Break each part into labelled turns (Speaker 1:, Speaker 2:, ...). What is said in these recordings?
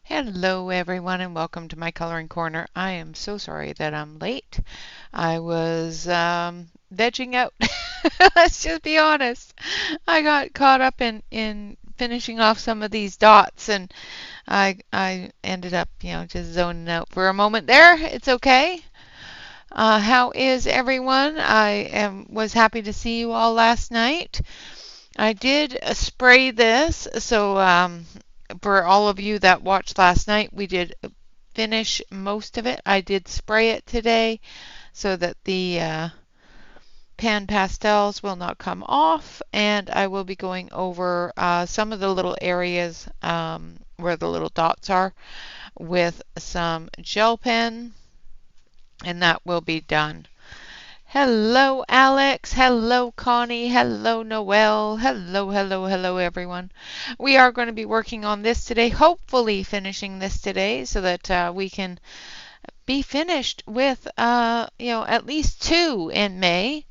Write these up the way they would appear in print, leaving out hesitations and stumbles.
Speaker 1: Hello everyone and welcome to my coloring corner. I am so sorry that I'm late. I was vegging out. Let's just be honest. I got caught up in finishing off some of these dots and I ended up, just zoning out for a moment there. It's okay. How is everyone? Was happy to see you all last night. I did spray this, so for all of you that watched last night, we did finish most of it. I did spray it today so that the pan pastels will not come off, and I will be going over some of the little areas where the little dots are with some gel pen, and that will be done. Hello, Alex. Hello, Connie. Hello, Noelle. Hello, everyone. We are going to be working on this today, hopefully finishing this today so that we can be finished with, at least 2 in May.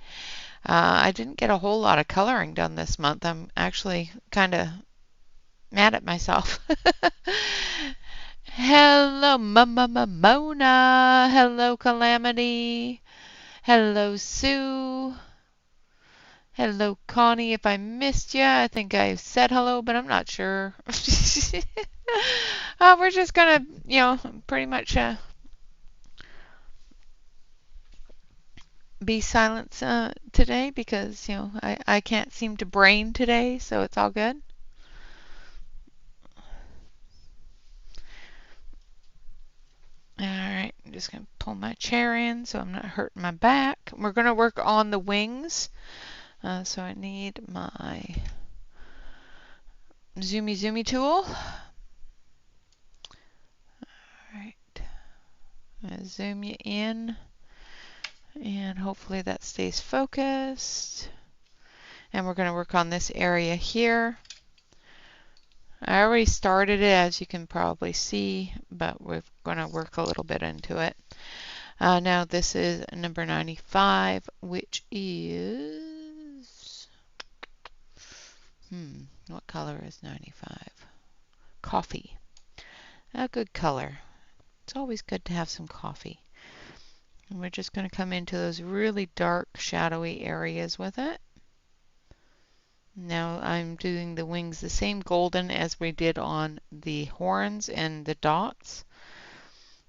Speaker 1: I didn't get a whole lot of coloring done this month. I'm actually kind of mad at myself. Hello, Mona. Hello, Calamity. Hello, Sue. Hello, Connie. If I missed you, I think I said hello, but I'm not sure. We're just gonna, pretty much be silent today because, I can't seem to brain today, so it's all good. All right, I'm just gonna pull my chair in so I'm not hurting my back. We're gonna work on the wings, so I need my zoomy tool. All right, I'm gonna zoom you in. And hopefully that stays focused. And we're going to work on this area here. I already started it, as you can probably see, but we're going to work a little bit into it. Now this is number 95, which is, what color is 95? Coffee. A good color. It's always good to have some coffee. And we're just going to come into those really dark, shadowy areas with it. Now I'm doing the wings the same golden as we did on the horns and the dots.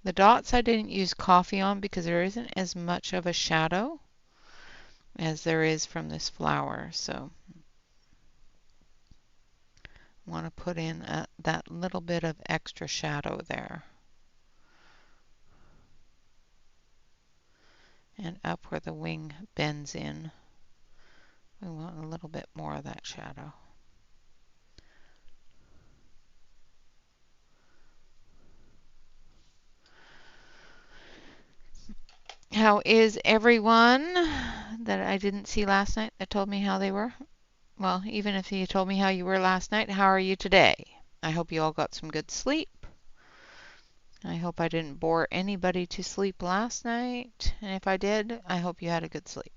Speaker 1: The dots I didn't use coffee on because there isn't as much of a shadow as there is from this flower. So I want to put in that little bit of extra shadow there. And up where the wing bends in, we want a little bit more of that shadow. How is everyone that I didn't see last night that told me how they were? Well, even if you told me how you were last night, how are you today? I hope you all got some good sleep. I hope I didn't bore anybody to sleep last night. And if I did, I hope you had a good sleep.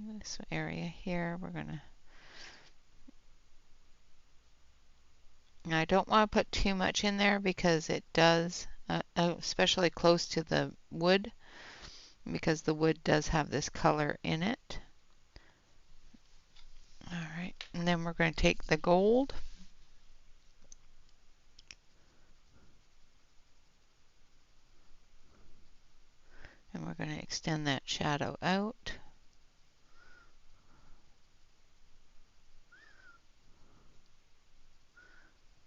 Speaker 1: This area here, we're going to... I don't want to put too much in there because it does, especially close to the wood, because the wood does have this color in it. All right, and then we're going to take the gold. And we're going to extend that shadow out.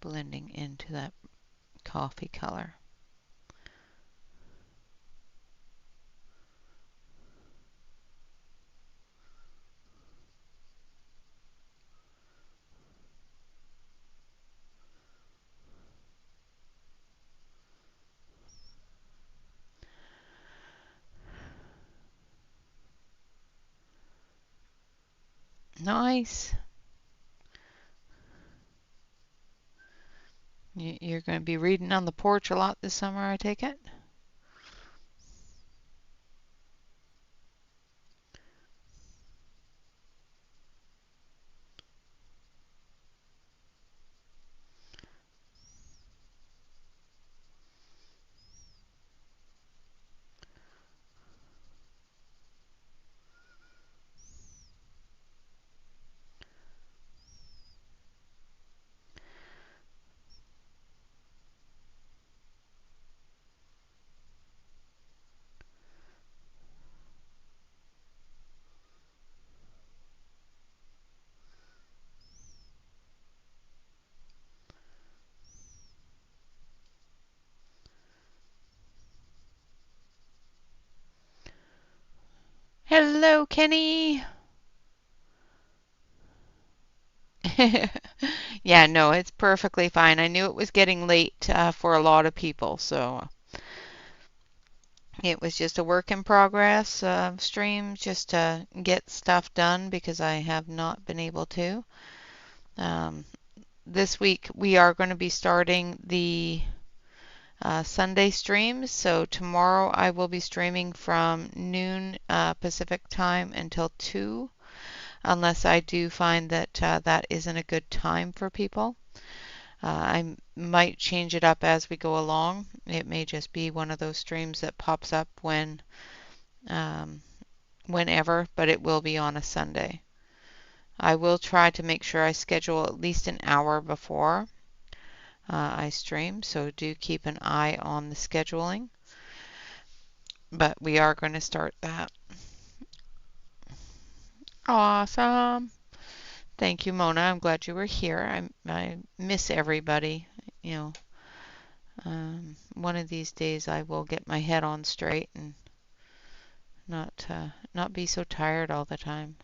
Speaker 1: Blending into that coffee color. Nice. You're going to be reading on the porch a lot this summer, I take it? Hello, Kenny. Yeah, no, it's perfectly fine. I knew it was getting late for a lot of people, so it was just a work in progress stream just to get stuff done because I have not been able to. Um, this week we are going to be starting the Sunday streams. So tomorrow I will be streaming from noon Pacific time until 2, unless I do find that that isn't a good time for people. I might change it up as we go along. It may just be one of those streams that pops up um, whenever, but it will be on a Sunday. I will try to make sure I schedule at least an hour before I stream, so do keep an eye on the scheduling. But we are going to start that. Awesome. Thank you, Mona. I'm glad you were here. I miss everybody. You know, one of these days I will get my head on straight and not be so tired all the time.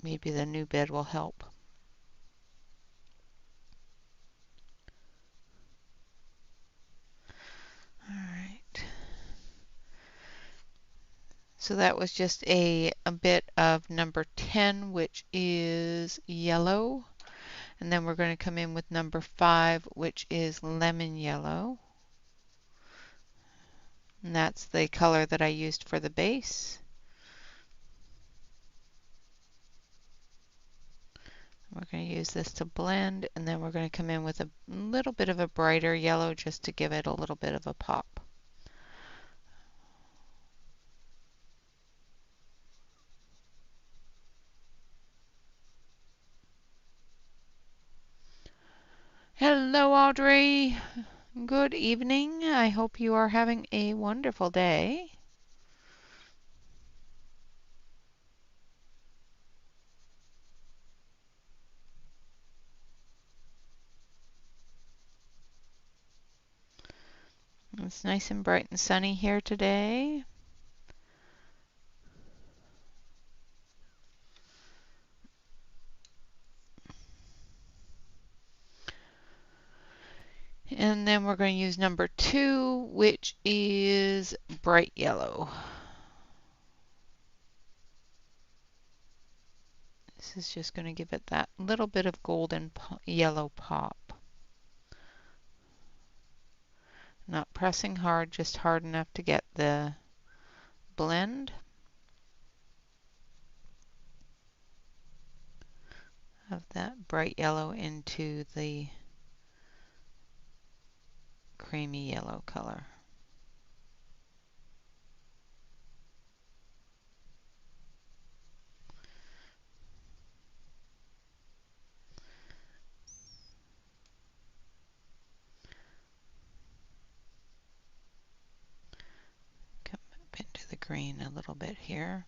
Speaker 1: Maybe the new bed will help. All right. So that was just a bit of number 10, which is yellow. And then we're going to come in with number 5, which is lemon yellow. And that's the color that I used for the base. We're going to use this to blend, and then we're going to come in with a little bit of a brighter yellow just to give it a little bit of a pop. Hello, Audrey. Good evening. I hope you are having a wonderful day. It's nice and bright and sunny here today. And then we're going to use number 2, which is bright yellow. This is just going to give it that little bit of golden yellow pop. Not pressing hard, just hard enough to get the blend of that bright yellow into the creamy yellow color. Come up into the green a little bit here.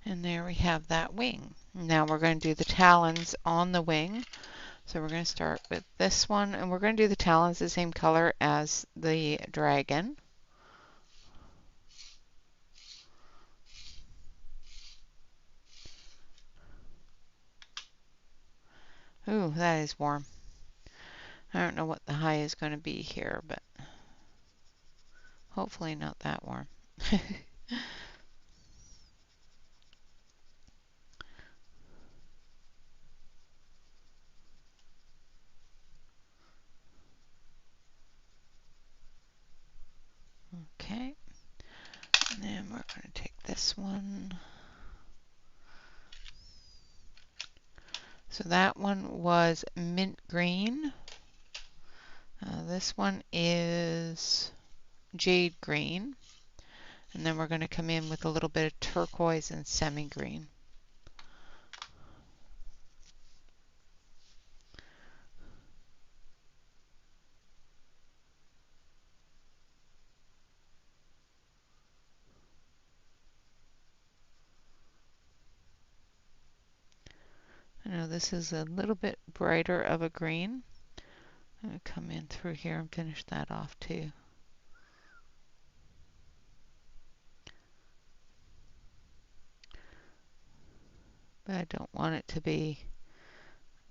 Speaker 1: And there we have that wing. Now we're going to do the talons on the wing. So we're going to start with this one, and we're going to do the talons the same color as the dragon. Ooh, that is warm. I don't know what the high is going to be here, but hopefully not that warm. Okay, and then we're going to take this one. So that one was mint green. This one is jade green. And then we're going to come in with a little bit of turquoise and semi-green. I know this is a little bit brighter of a green. I'm going to come in through here and finish that off too. But I don't want it to be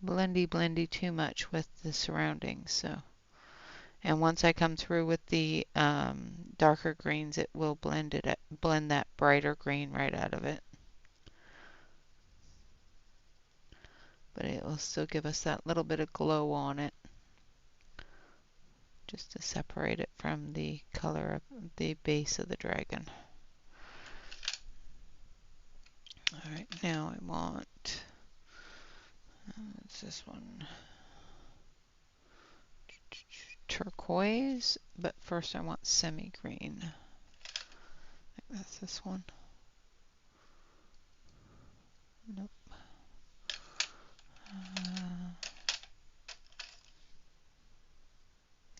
Speaker 1: blendy too much with the surroundings. So, and once I come through with the darker greens, it will blend that brighter green right out of it. But it will still give us that little bit of glow on it, just to separate it from the color of the base of the dragon. Alright, now I want, what's this one? Turquoise, but first I want semi-green. I think that's this one. Nope.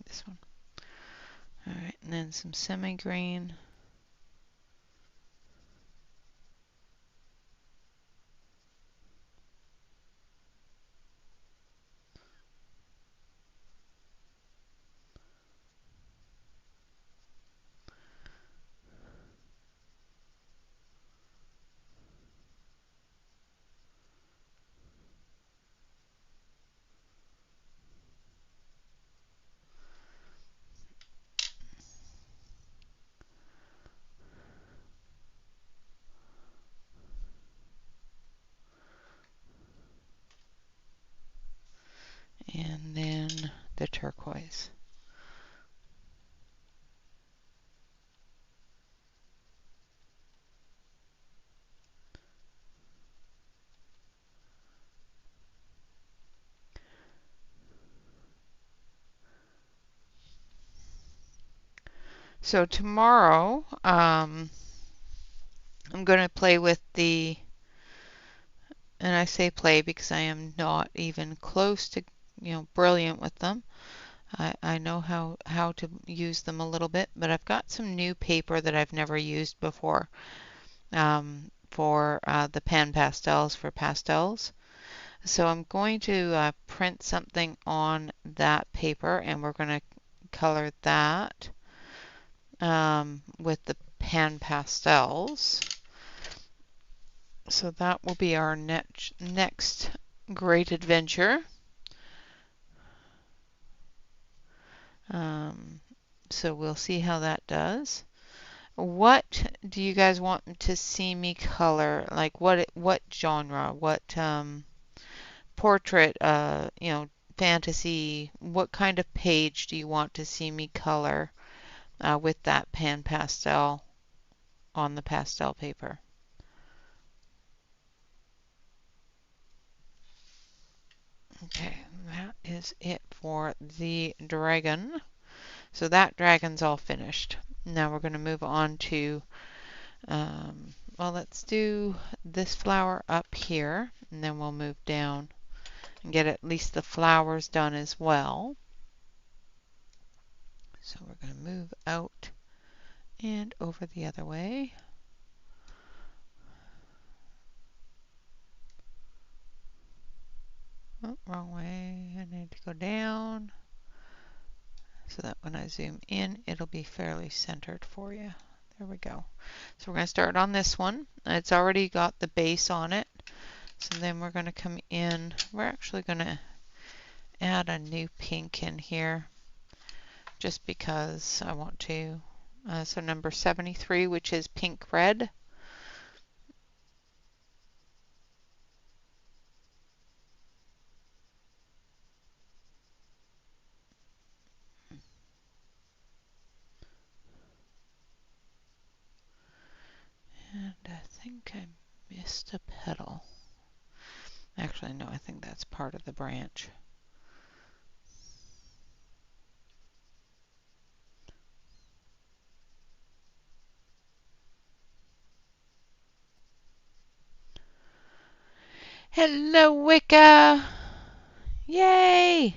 Speaker 1: This one. Alright, and then some semi-green. And then the turquoise. So tomorrow, I'm going to play with the, and I say play because I am not even close to, brilliant with them. I know how to use them a little bit, but I've got some new paper that I've never used before for the pan pastels for pastels. So I'm going to print something on that paper, and we're going to color that with the pan pastels. So that will be our next great adventure. So we'll see how that does. What do you guys want to see me color? Like what genre? What portrait? Fantasy. What kind of page do you want to see me color with that pan pastel on the pastel paper? Okay, that is it for the dragon. So that dragon's all finished. Now we're going to move on to, well, let's do this flower up here, and then we'll move down and get at least the flowers done as well. So we're going to move out and over the other way. Oh, wrong way. I need to go down so that when I zoom in, it'll be fairly centered for you. There we go. So we're going to start on this one. It's already got the base on it. So then we're going to come in. We're actually going to add a new pink in here just because I want to. So number 73, which is pink red. And I think I missed a petal. Actually, no, I think that's part of the branch. Hello, Wicca! Yay!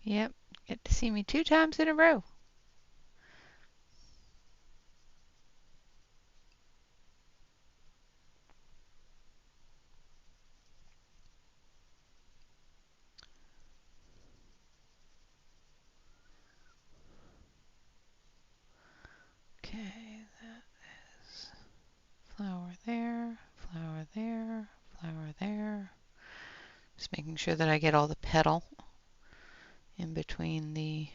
Speaker 1: Yep, get to see me 2 times in a row. Okay, that is flower there, flower there, flower there. Just making sure that I get all the petal in between the...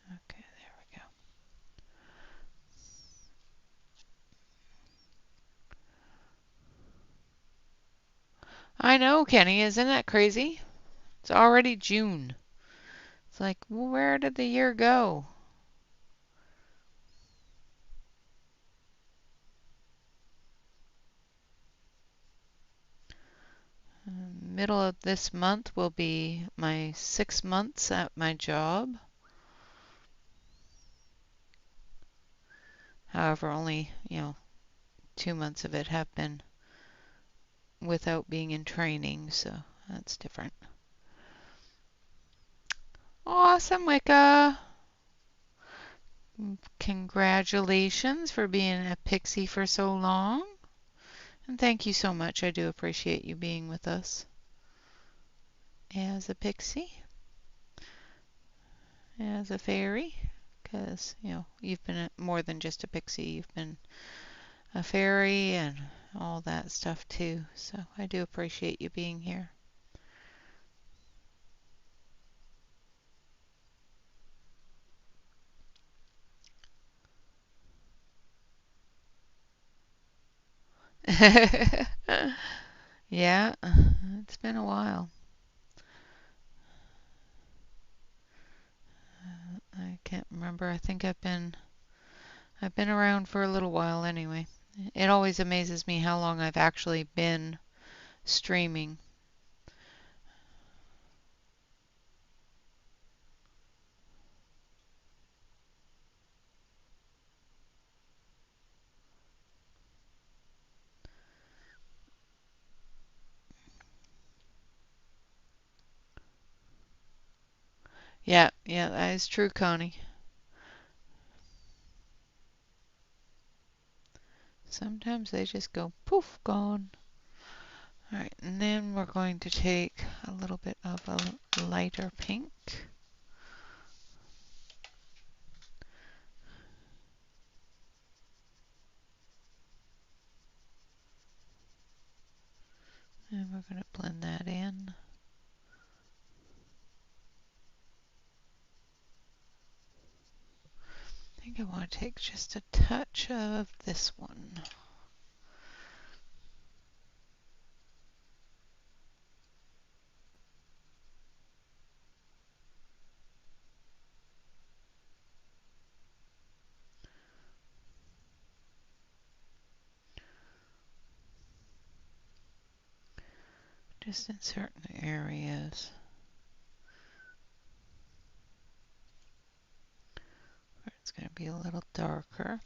Speaker 1: Okay, there we go. I know, Kenny, isn't that crazy? It's already June. It's like, where did the year go? Middle of this month will be my 6 months at my job. However, only, 2 months of it have been without being in training, so that's different. Awesome, Wicca! Congratulations for being a pixie for so long. And thank you so much. I do appreciate you being with us as a pixie, as a fairy, because, you've been more than just a pixie. You've been a fairy and all that stuff too. So I do appreciate you being here. Yeah, it's been a while. I can't remember. I think I've been around for a little while anyway. It always amazes me how long I've actually been streaming. Yeah, yeah, that is true, Connie. Sometimes they just go poof, gone. All right, and then we're going to take a little bit of a lighter pink. And we're going to blend that in. I think I want to take just a touch of this one. Just in certain areas where it's going to be a little darker.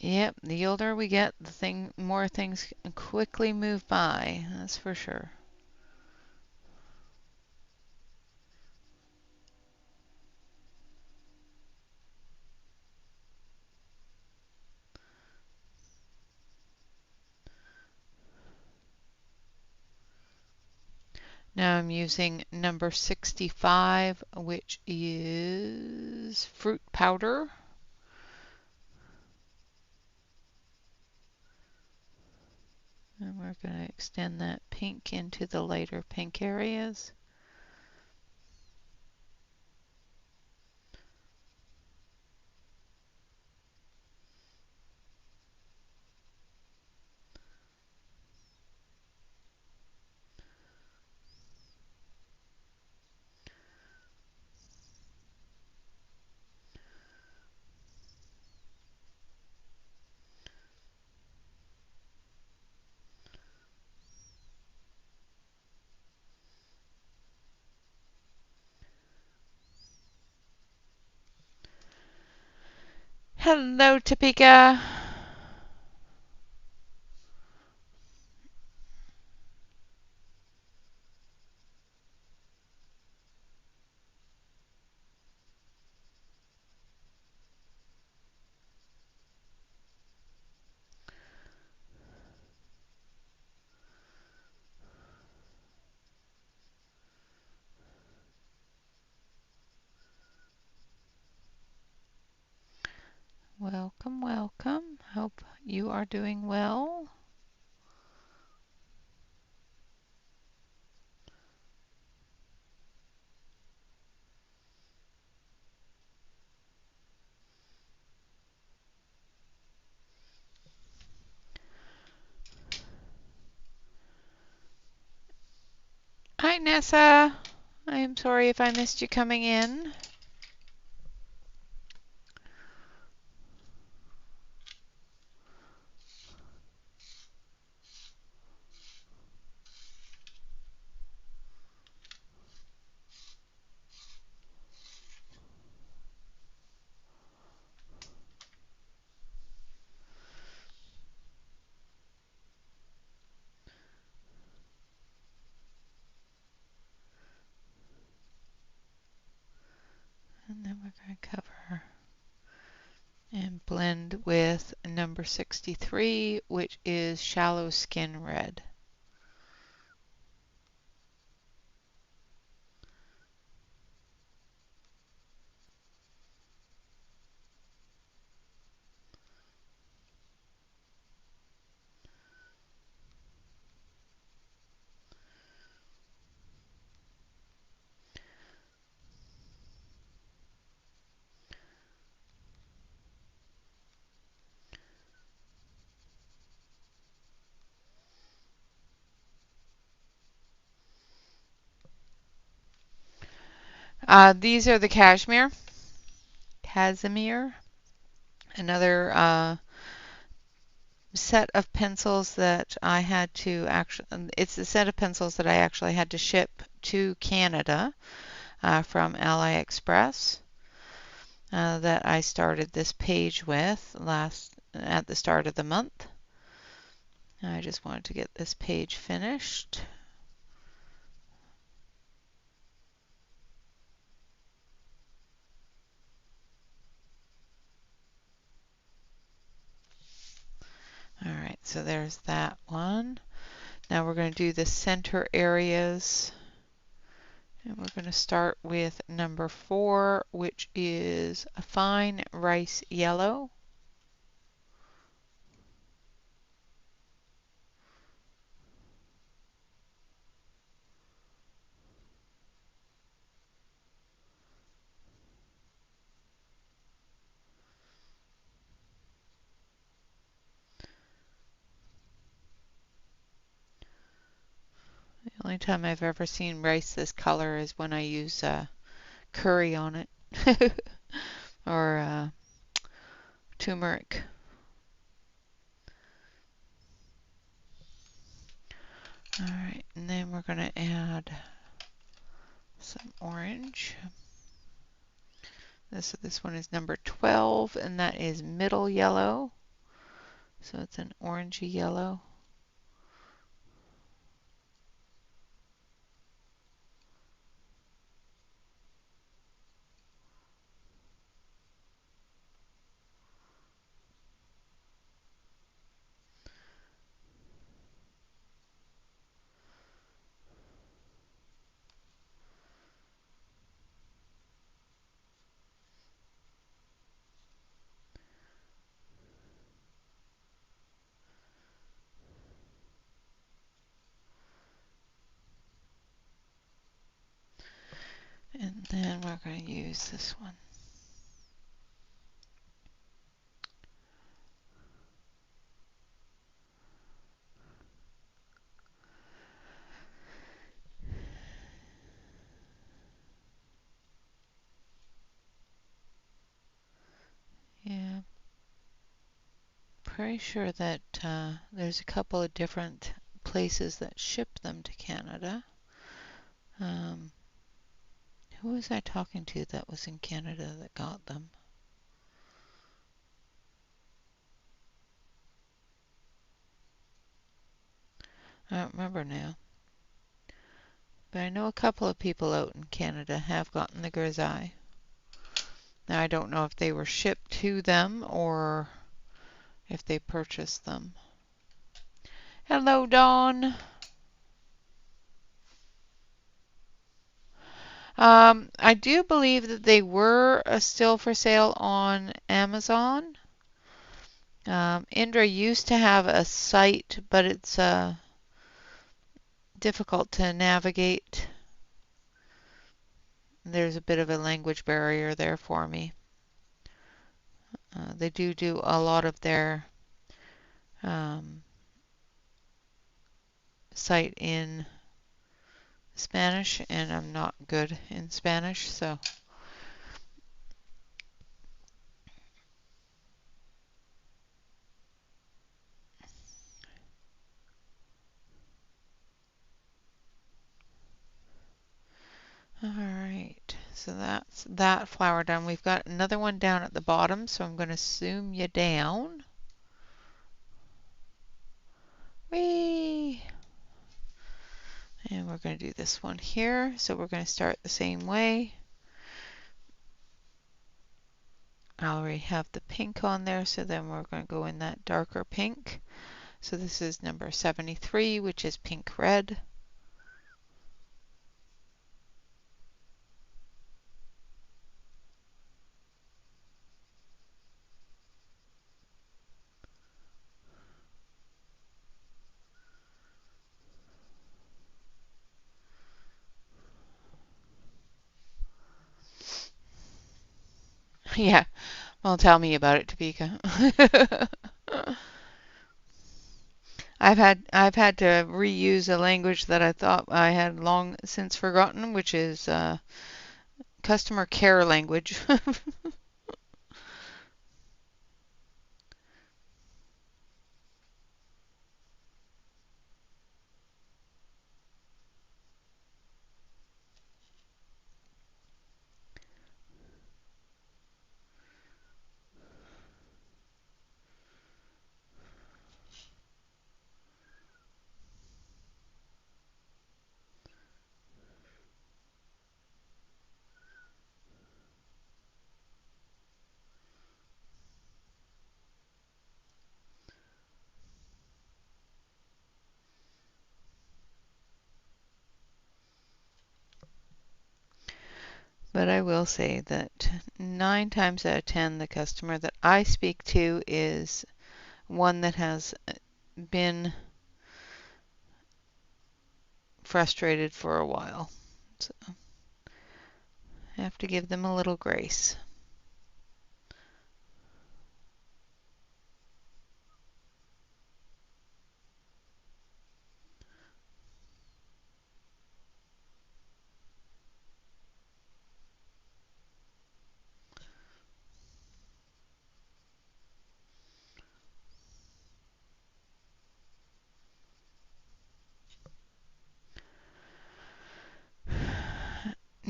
Speaker 1: Yep, the older we get, the more things quickly move by, that's for sure. Now I'm using number 65, which is fruit powder. And we're going to extend that pink into the lighter pink areas. Hello, Topeka. Welcome, welcome. Hope you are doing well. Hi, Nessa. I am sorry if I missed you coming in. And then we're going to cover and blend with number 63, which is shallow skin red. These are the Casimir, another set of pencils that I had to actually, it's the set of pencils that I actually had to ship to Canada from AliExpress that I started this page with at the start of the month. I just wanted to get this page finished. All right, so there's that one. Now we're going to do the center areas. And we're going to start with number 4, which is a fine rice yellow. The only time I've ever seen rice this color is when I use curry on it or turmeric. All right, and then we're going to add some orange. This one is number 12, and that is middle yellow. So it's an orangey yellow. And we're going to use this one. Yeah, pretty sure that there's a couple of different places that ship them to Canada. Um, who was I talking to that was in Canada that got them? I don't remember now. But I know a couple of people out in Canada have gotten the grisaille. Now I don't know if they were shipped to them or if they purchased them. Hello, Dawn. I do believe that they were still for sale on Amazon. Indra used to have a site, but it's difficult to navigate. There's a bit of a language barrier there for me. They do a lot of their site in Spanish, and I'm not good in Spanish, so. All right, so that's that flower done. We've got another one down at the bottom, so I'm going to zoom you down. Whee! And we're going to do this one here. So we're going to start the same way. I already have the pink on there, so then we're going to go in that darker pink. So this is number 73, which is pink red. Yeah, well, tell me about it, Topeka. I've had to reuse a language that I thought I had long since forgotten, which is customer care language. But I will say that 9 times out of 10, the customer that I speak to is one that has been frustrated for a while. So I have to give them a little grace.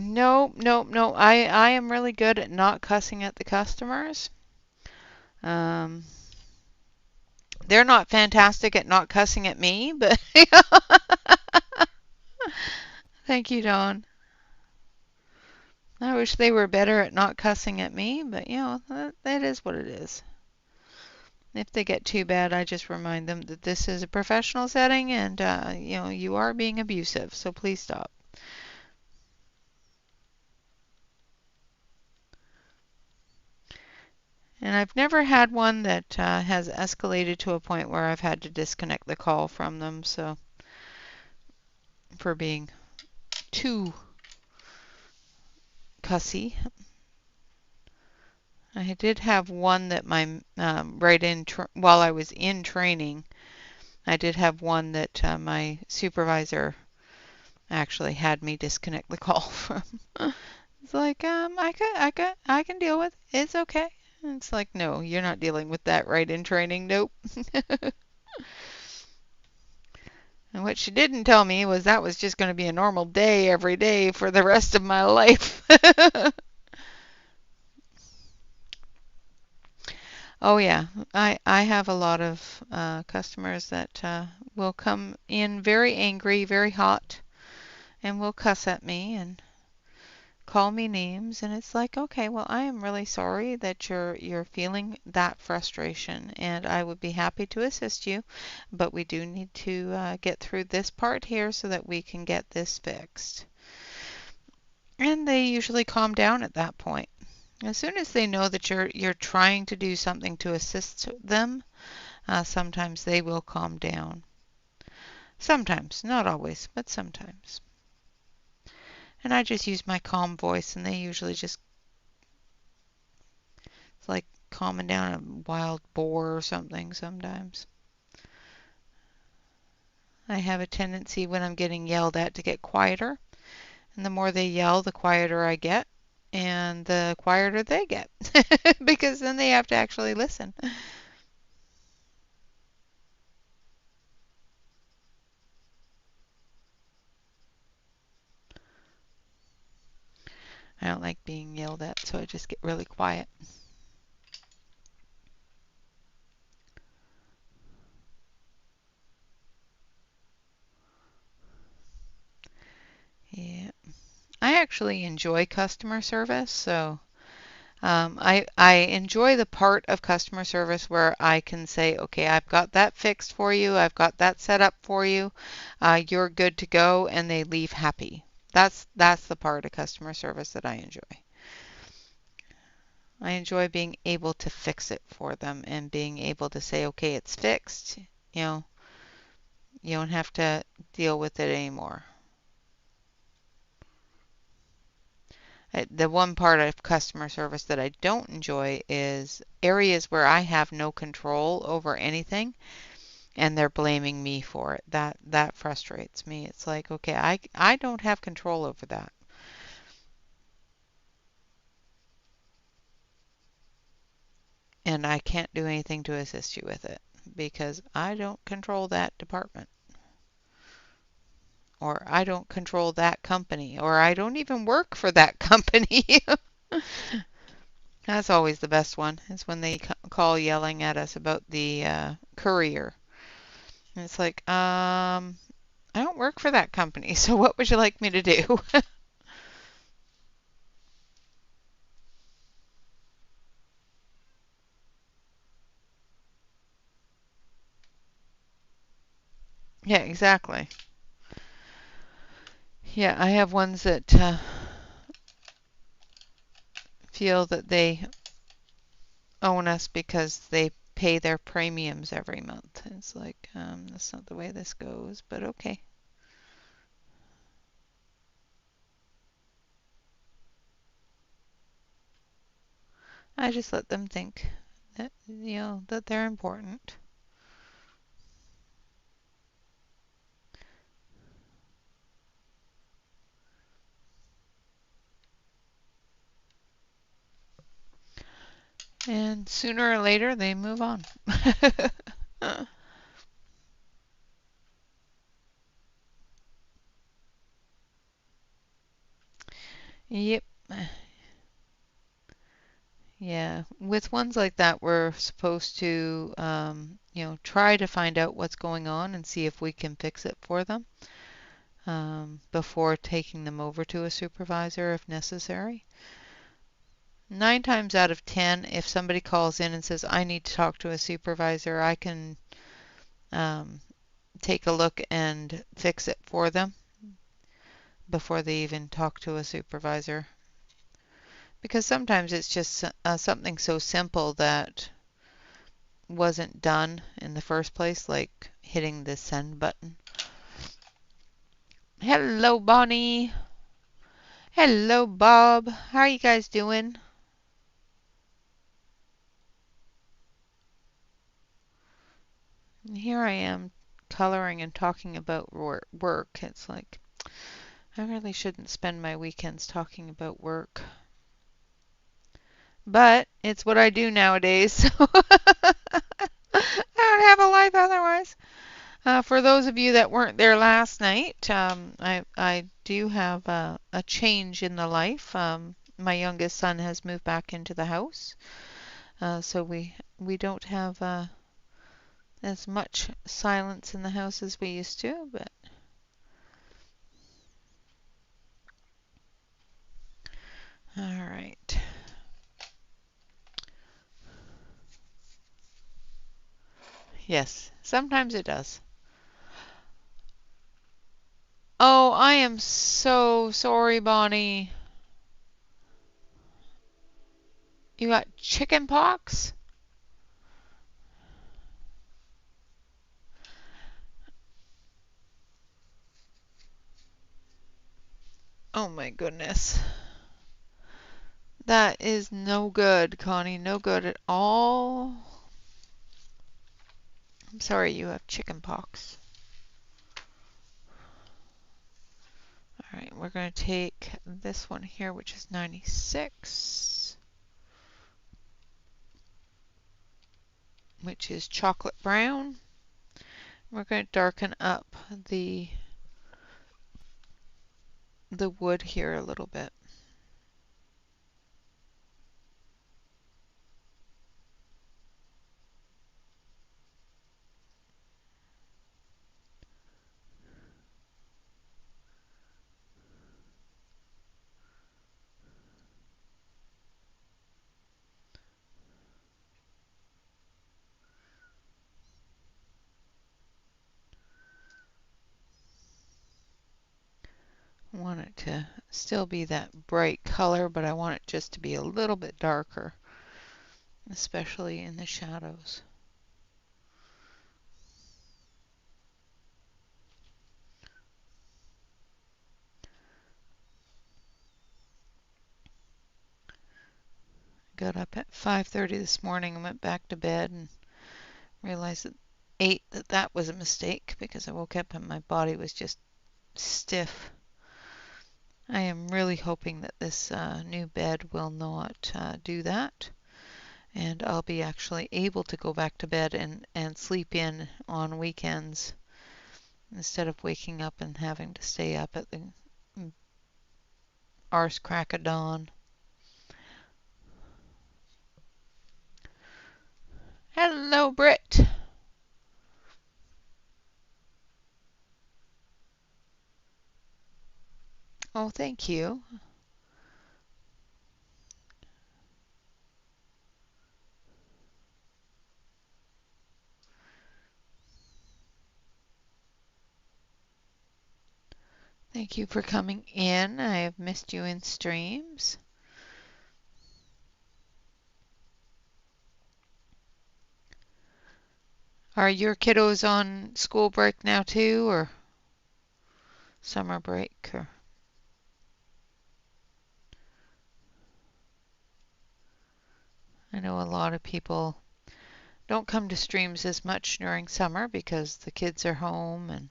Speaker 1: No, no, no. I am really good at not cussing at the customers. Um, they're not fantastic at not cussing at me, but thank you, Dawn. I wish they were better at not cussing at me, but that is what it is. If they get too bad, I just remind them that this is a professional setting and you are being abusive, so please stop. And I've never had one that has escalated to a point where I've had to disconnect the call from them, so for being too cussy. I did have one that my while I was in training, I did have one that my supervisor actually had me disconnect the call from. It's like, I can deal with it. It's okay. And it's like, no, you're not dealing with that right in training. Nope. And what she didn't tell me was that was just going to be a normal day every day for the rest of my life. Oh yeah, I have a lot of customers that will come in very angry, very hot, and will cuss at me and call me names, and it's like, okay, well, I am really sorry that you're feeling that frustration, and I would be happy to assist you, but we do need to get through this part here so that we can get this fixed. And they usually calm down at that point. As soon as they know that you're trying to do something to assist them, sometimes they will calm down. Sometimes, not always, but sometimes. And I just use my calm voice, and they usually just, it's like calming down a wild boar or something sometimes. I have a tendency when I'm getting yelled at to get quieter, and the more they yell, the quieter I get, and the quieter they get, because then they have to actually listen. I don't like being yelled at, so I just get really quiet. Yeah. I actually enjoy customer service, so I enjoy the part of customer service where I can say, okay, I've got that fixed for you, I've got that set up for you, you're good to go, and they leave happy. That's the part of customer service that I enjoy. I enjoy being able to fix it for them and being able to say, okay, it's fixed. You know, you don't have to deal with it anymore. The one part of customer service that I don't enjoy is areas where I have no control over anything and they're blaming me for it. That frustrates me. It's like, okay, I don't have control over that. And I can't do anything to assist you with it because I don't control that department. Or I don't control that company. Or I don't even work for that company. That's always the best one, is when they call yelling at us about the courier. And it's like, I don't work for that company, so what would you like me to do? Yeah, exactly. Yeah, I have ones that feel that they own us because they pay their premiums every month. It's like, that's not the way this goes, but okay. I just let them think that, that they're important. And sooner or later, they move on. Yep. Yeah. With ones like that, we're supposed to, try to find out what's going on and see if we can fix it for them before taking them over to a supervisor if necessary. 9 times out of 10, if somebody calls in and says, I need to talk to a supervisor, I can um, take a look and fix it for them before they even talk to a supervisor. Because sometimes it's just something so simple that wasn't done in the first place, like hitting the send button. Hello, Bonnie. Hello, Bob. How are you guys doing? And here I am coloring and talking about work. It's like I really shouldn't spend my weekends talking about work. But it's what I do nowadays, so I don't have a life otherwise. For those of you that weren't there last night, I do have a change in the life. My youngest son has moved back into the house, so we don't have as much silence in the house as we used to. But all right, yes, sometimes it does. Oh, I am so sorry, Bonnie. You got chicken pox? Oh my goodness. That is no good, Connie. No good at all. I'm sorry you have chicken pox. All right, we're going to take this one here, which is 96, which is chocolate brown. We're going to darken up the wood here a little bit. I want it to still be that bright color, but I want it just to be a little bit darker, especially in the shadows. Got up at 5:30 this morning and went back to bed and realized at 8 that that was a mistake because I woke up and my body was just stiff. I am really hoping that this new bed will not do that, and I'll be actually able to go back to bed and sleep in on weekends instead of waking up and having to stay up at the arse crack of dawn. Hello, Britt. Oh, thank you. Thank you for coming in. I have missed you in streams. Are your kiddos on school break now too, or summer break? Or I know a lot of people don't come to streams as much during summer because the kids are home and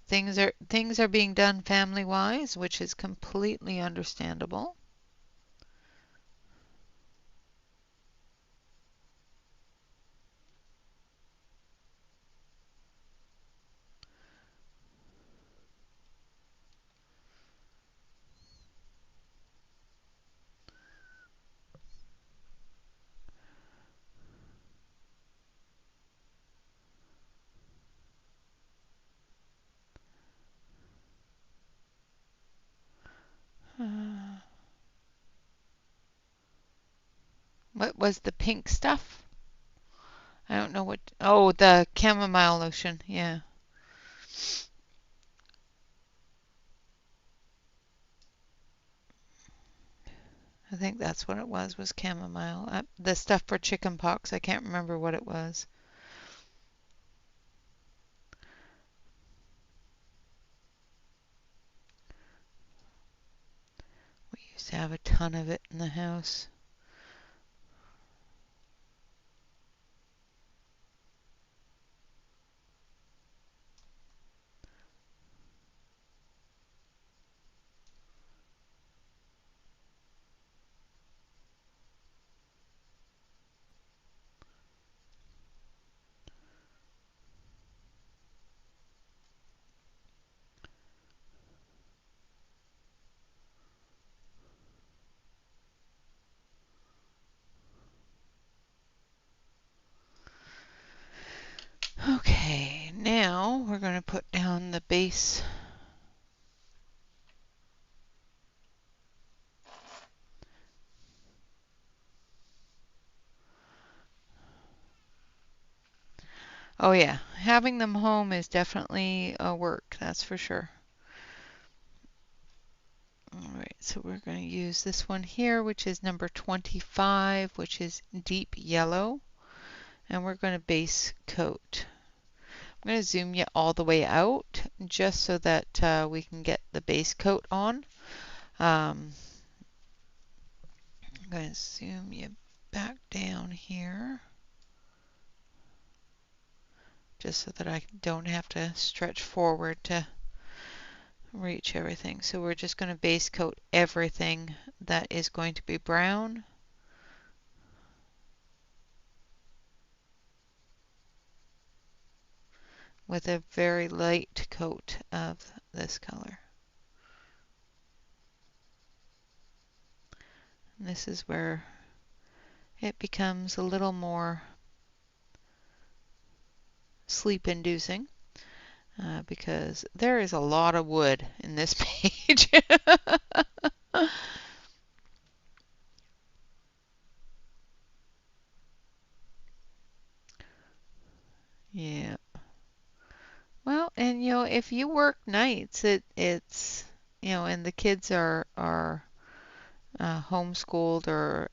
Speaker 1: things are being done family wise, which is completely understandable. Uh, what was the pink stuff? I don't know what. Oh, the chamomile lotion. Yeah, I think that's what it was chamomile. The stuff for chicken pox, I can't remember what it was. Just have a ton of it in the house. Okay, now we're going to put down the base. Oh yeah, having them home is definitely a work, that's for sure. Alright, so we're going to use this one here, which is number 25, which is deep yellow. And we're going to base coat. I'm going to zoom you all the way out just so that we can get the base coat on. I'm going to zoom you back down here just so that I don't have to stretch forward to reach everything. So we're just going to base coat everything that is going to be brown. With a very light coat of this color. And this is where it becomes a little more sleep-inducing because there is a lot of wood in this page. Yeah. Well, and if you work nights, it's and the kids are homeschooled or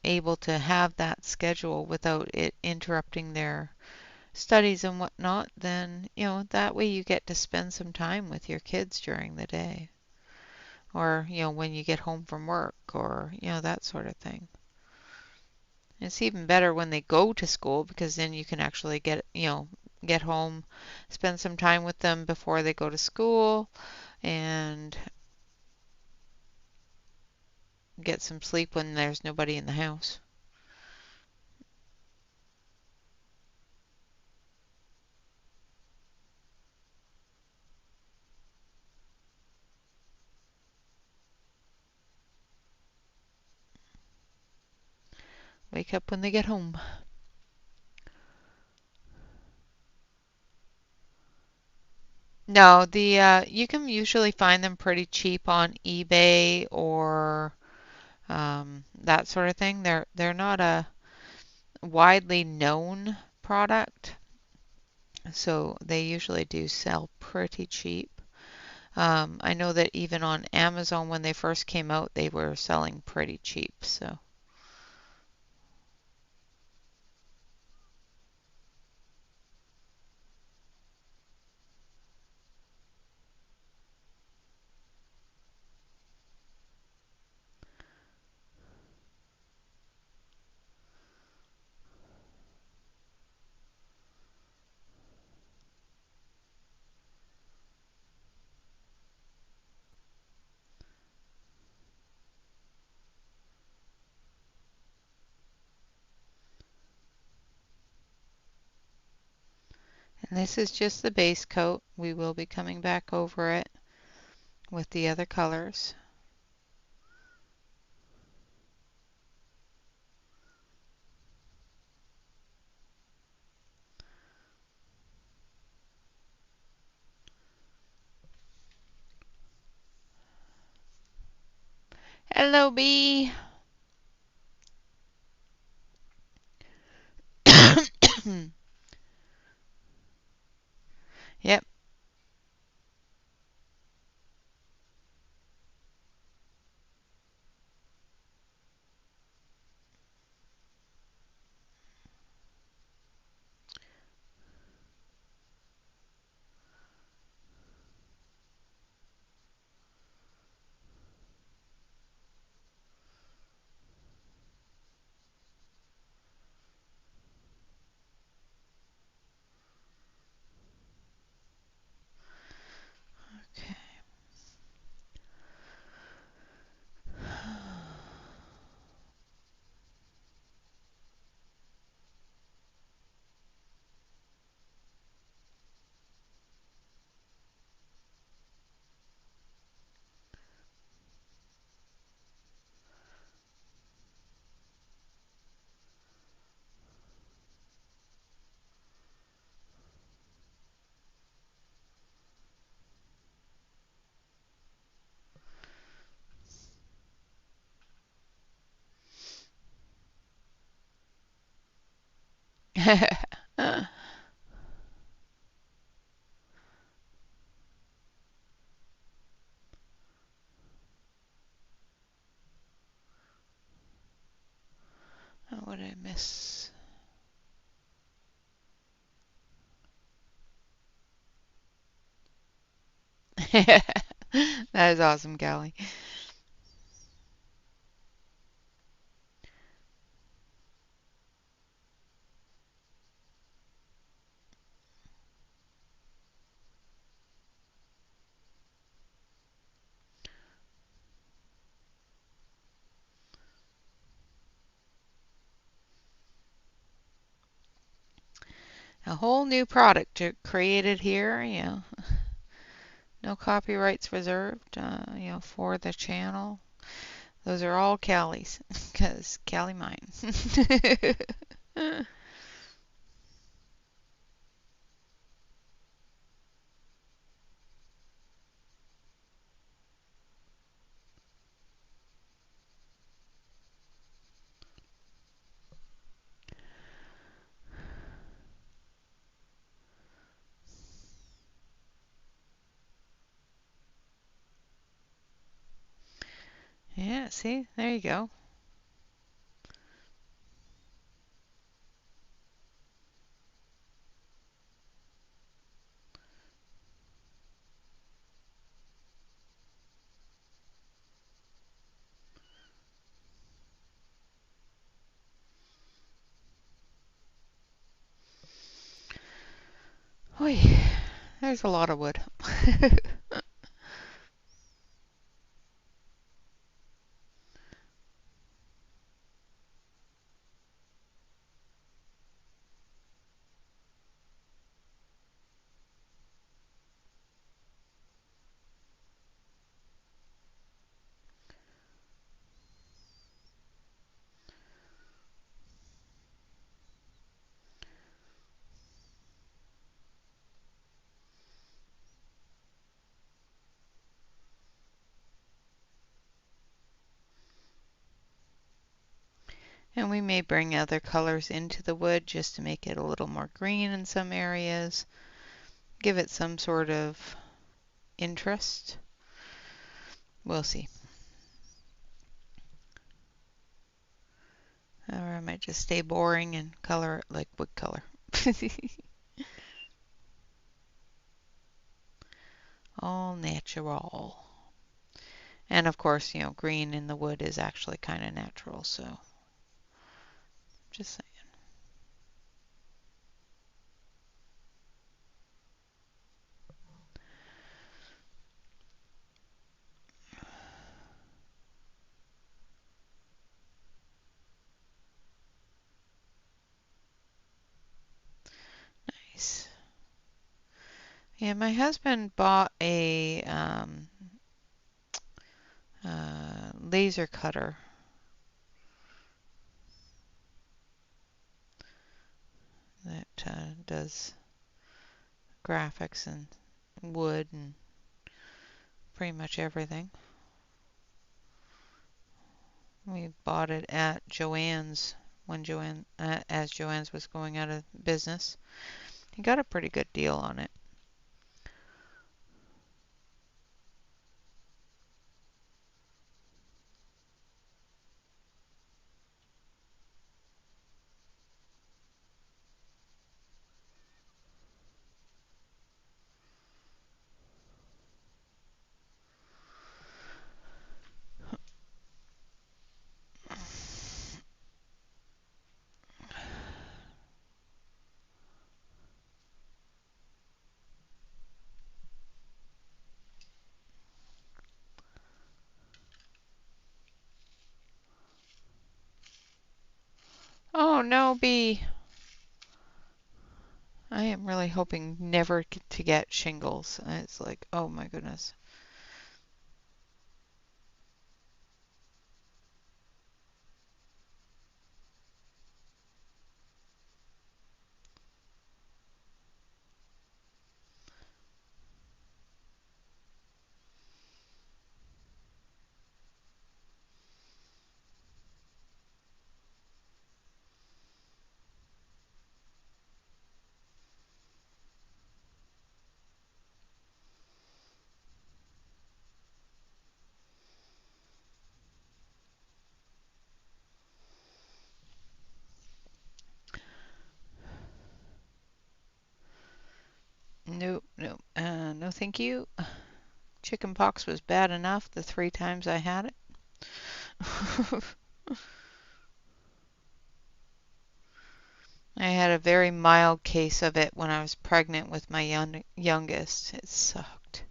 Speaker 1: able to have that schedule without it interrupting their studies and whatnot, then that way you get to spend some time with your kids during the day, or when you get home from work, or that sort of thing. It's even better when they go to school because then you can actually get home, spend some time with them before they go to school, and get some sleep when there's nobody in the house. Wake up when they get home. No, the you can usually find them pretty cheap on eBay or that sort of thing. They're not a widely known product, so they usually do sell pretty cheap. I know that even on Amazon when they first came out, they were selling pretty cheap. So, and this is just the base coat. We will be coming back over it with the other colors. Hello, bee. Yep. Oh, what did I miss? That is awesome, Callie. A whole new product created here, no copyrights reserved, for the channel. Those are all Callie's, because Callie mine. Yeah, see, there you go. Oy, there's a lot of wood. And we may bring other colors into the wood just to make it a little more green in some areas. Give it some sort of interest. We'll see. Or I might just stay boring and color it like wood color. All natural. And of course, green in the wood is actually kind of natural, so just saying. Nice. Yeah, my husband bought a laser cutter that does graphics and wood and pretty much everything. We bought it at Joann's when as Joann's was going out of business. He got a pretty good deal on it. Oh no, B. I am really hoping never to get shingles. It's like, oh my goodness. Nope, nope. No, thank you. Chicken pox was bad enough the 3 times I had it. I had a very mild case of it when I was pregnant with my youngest. It sucked.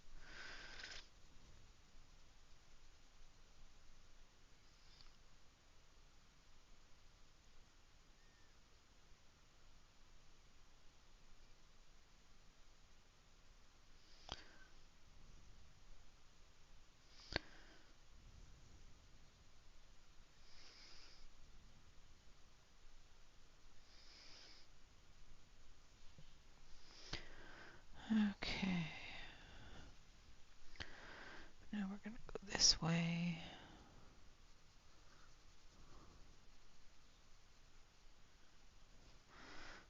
Speaker 1: Okay. Now we're going to go this way.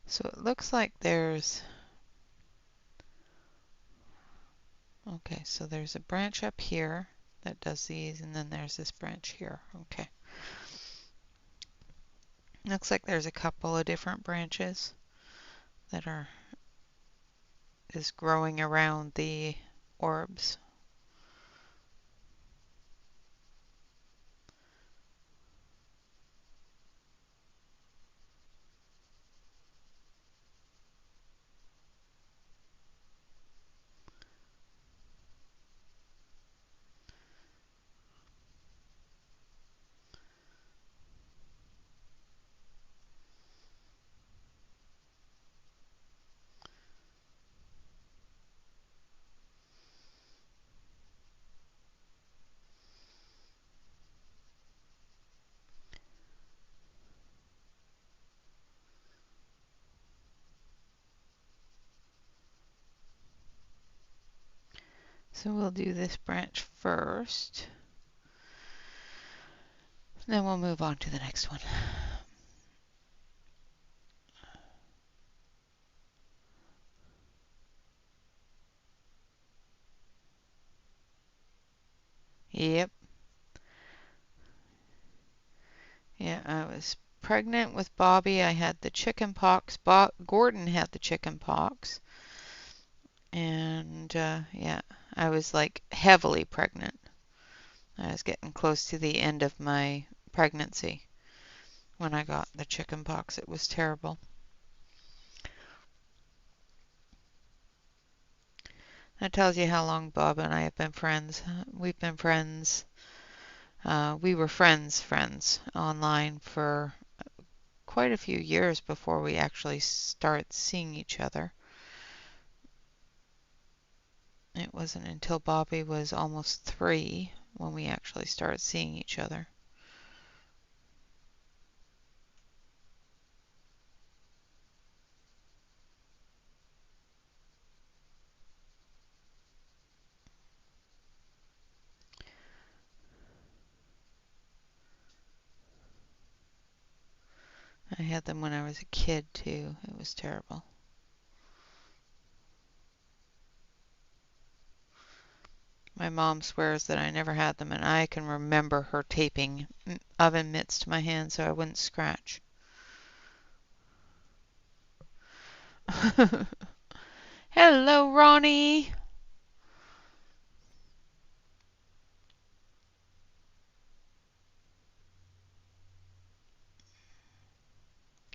Speaker 1: So it looks like there's, okay, so there's a branch up here that does these, and then there's this branch here. Okay. Looks like there's a couple of different branches that are is growing around the orbs. So we'll do this branch first. Then we'll move on to the next one. Yep. Yeah, I was pregnant with Bobby. I had the chicken pox. Gordon had the chicken pox. And yeah, I was like heavily pregnant. I was getting close to the end of my pregnancy when I got the chicken pox. It was terrible. That tells you how long Bob and I have been friends. We've been friends. We were friends online for quite a few years before we actually start seeing each other. It wasn't until Bobby was almost 3 when we actually started seeing each other. I had them when I was a kid too. It was terrible. My mom swears that I never had them, and I can remember her taping oven mitts to my hand so I wouldn't scratch. Hello, Ronnie.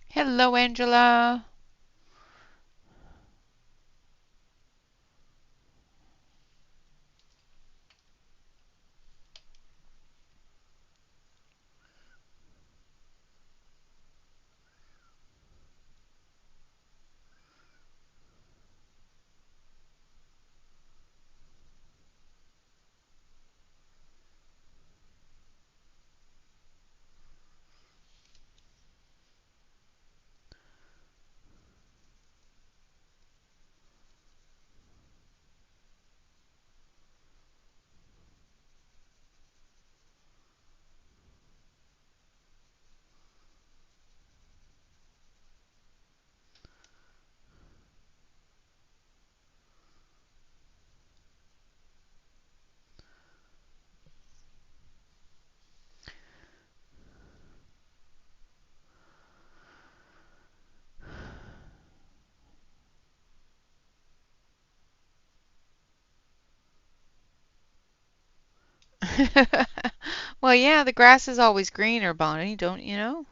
Speaker 1: Hello, Angela. Well, yeah, the grass is always greener, Bonnie, don't you know?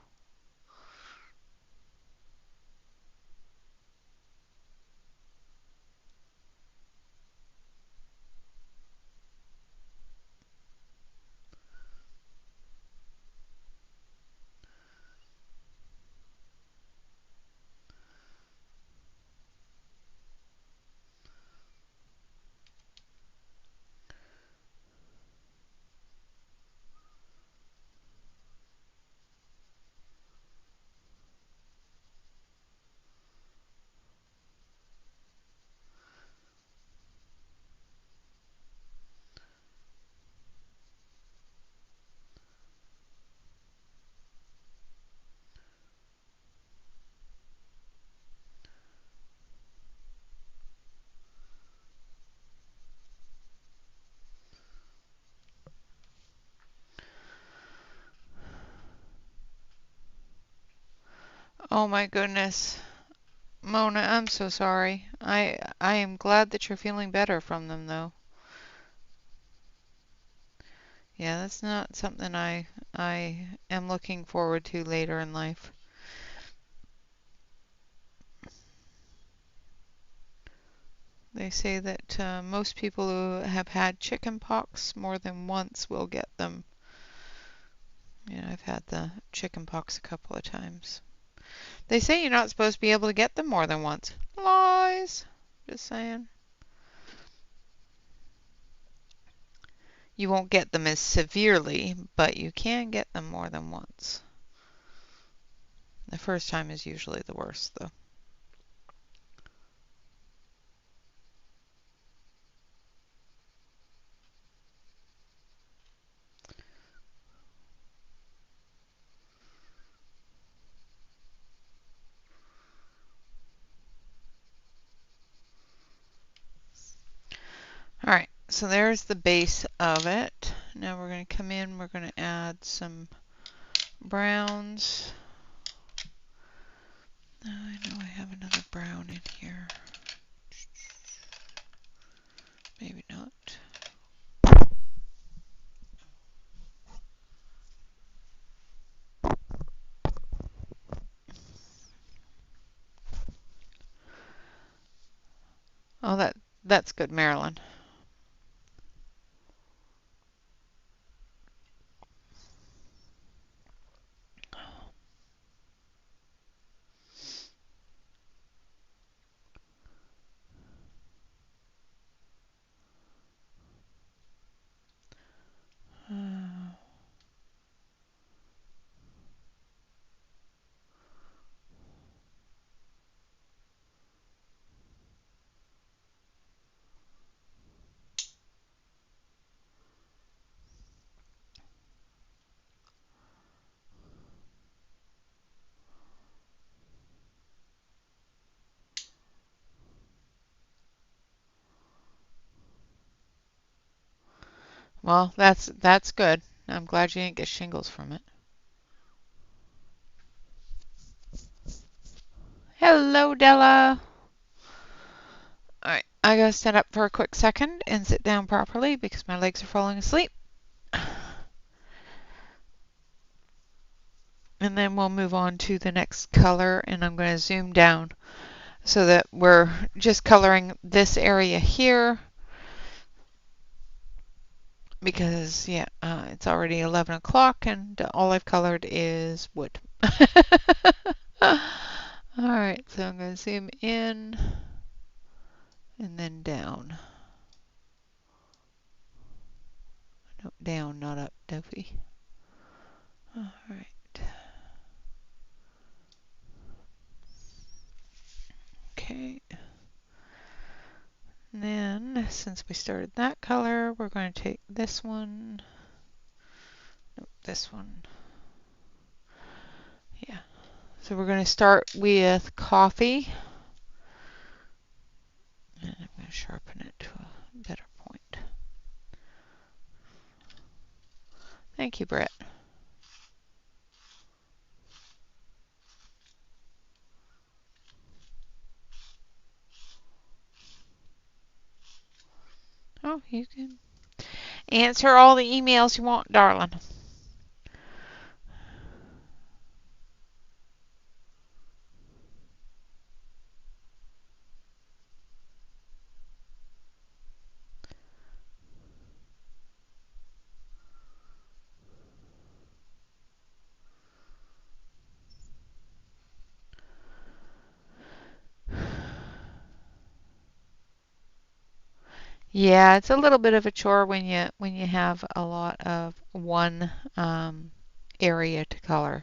Speaker 1: Oh my goodness. Mona, I'm so sorry. I am glad that you're feeling better from them though. Yeah, that's not something I am looking forward to later in life. They say that most people who have had chicken pox more than once will get them. Yeah, I've had the chicken pox a couple of times. They say you're not supposed to be able to get them more than once. Lies. Just saying. You won't get them as severely, but you can get them more than once. The first time is usually the worst, though. All right, so there's the base of it. Now we're going to come in, we're going to add some browns. I know I have another brown in here. Maybe not. Oh, that's good, Marilyn. Uh, well, that's good. I'm glad you didn't get shingles from it. Hello, Della. All right, I gotta stand up for a quick second and sit down properly because my legs are falling asleep. And then we'll move on to the next color, and I'm going to zoom down so that we're just coloring this area here because, yeah, it's already 11 o'clock and all I've colored is wood. All right, so I'm going to zoom in and then down. No, down, not up, Duffy. All right. Okay. And then, since we started that color, we're going to take this one. Nope, this one. Yeah. So we're going to start with coffee. And I'm going to sharpen it to a better point. Thank you, Brett. Oh, you can. Answer all the emails you want, darling. Yeah, it's a little bit of a chore when you have a lot of one area to color,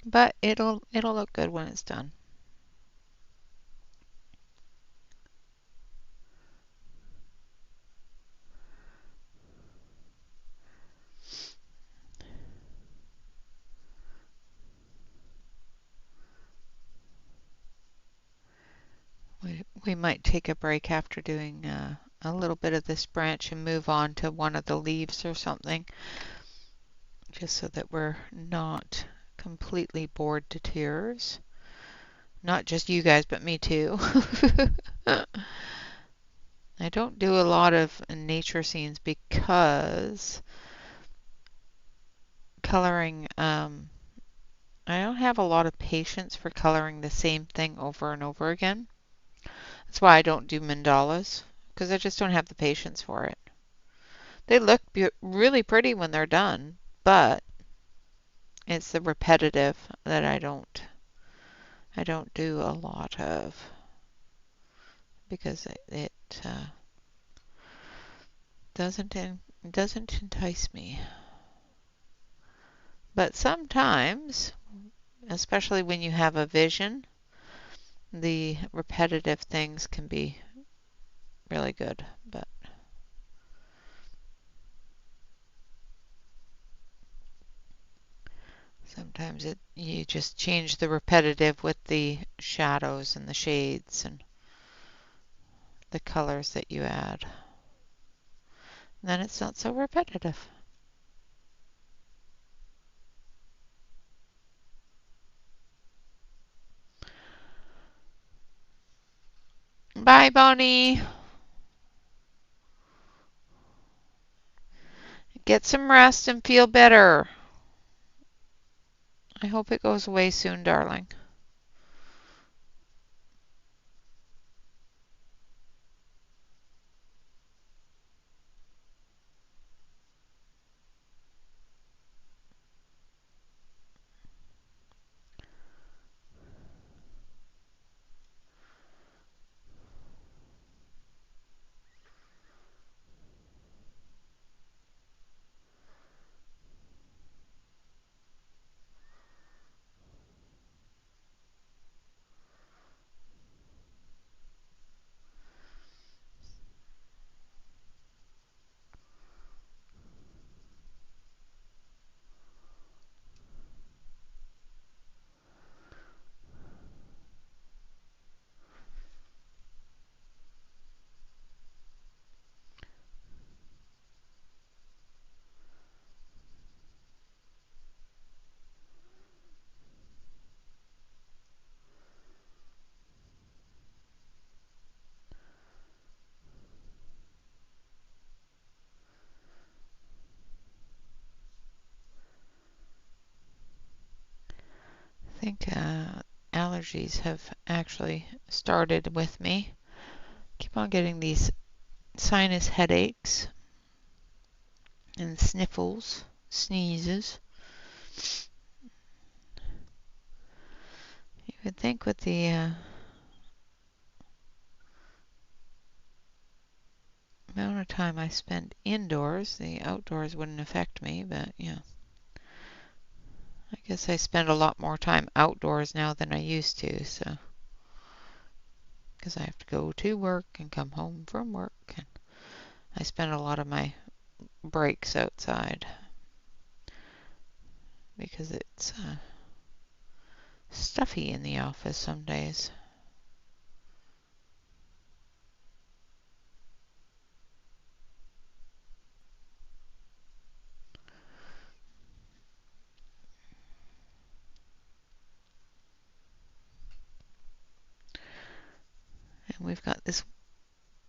Speaker 1: but it'll look good when it's done. We might take a break after doing a little bit of this branch and move on to one of the leaves or something, just so that we're not completely bored to tears. Not just you guys, but me too. I don't do a lot of nature scenes because coloring, I don't have a lot of patience for coloring the same thing over and over again. That's why I don't do mandalas, because I just don't have the patience for it. They look really pretty when they're done, but it's the repetitive that I don't do a lot of because it doesn't entice me. But sometimes, especially when you have a vision, the repetitive things can be really good. But sometimes you just change the repetitive with the shadows and the shades and the colors that you add. And then it's not so repetitive. Bye, Bonnie. Get some rest and feel better. I hope it goes away soon, darling. I think allergies have actually started with me. Keep on getting these sinus headaches and sniffles, sneezes. You would think with the amount of time I spend indoors, the outdoors wouldn't affect me, but yeah. I guess I spend a lot more time outdoors now than I used to, so because I have to go to work and come home from work, and I spend a lot of my breaks outside because it's stuffy in the office some days. And we've got this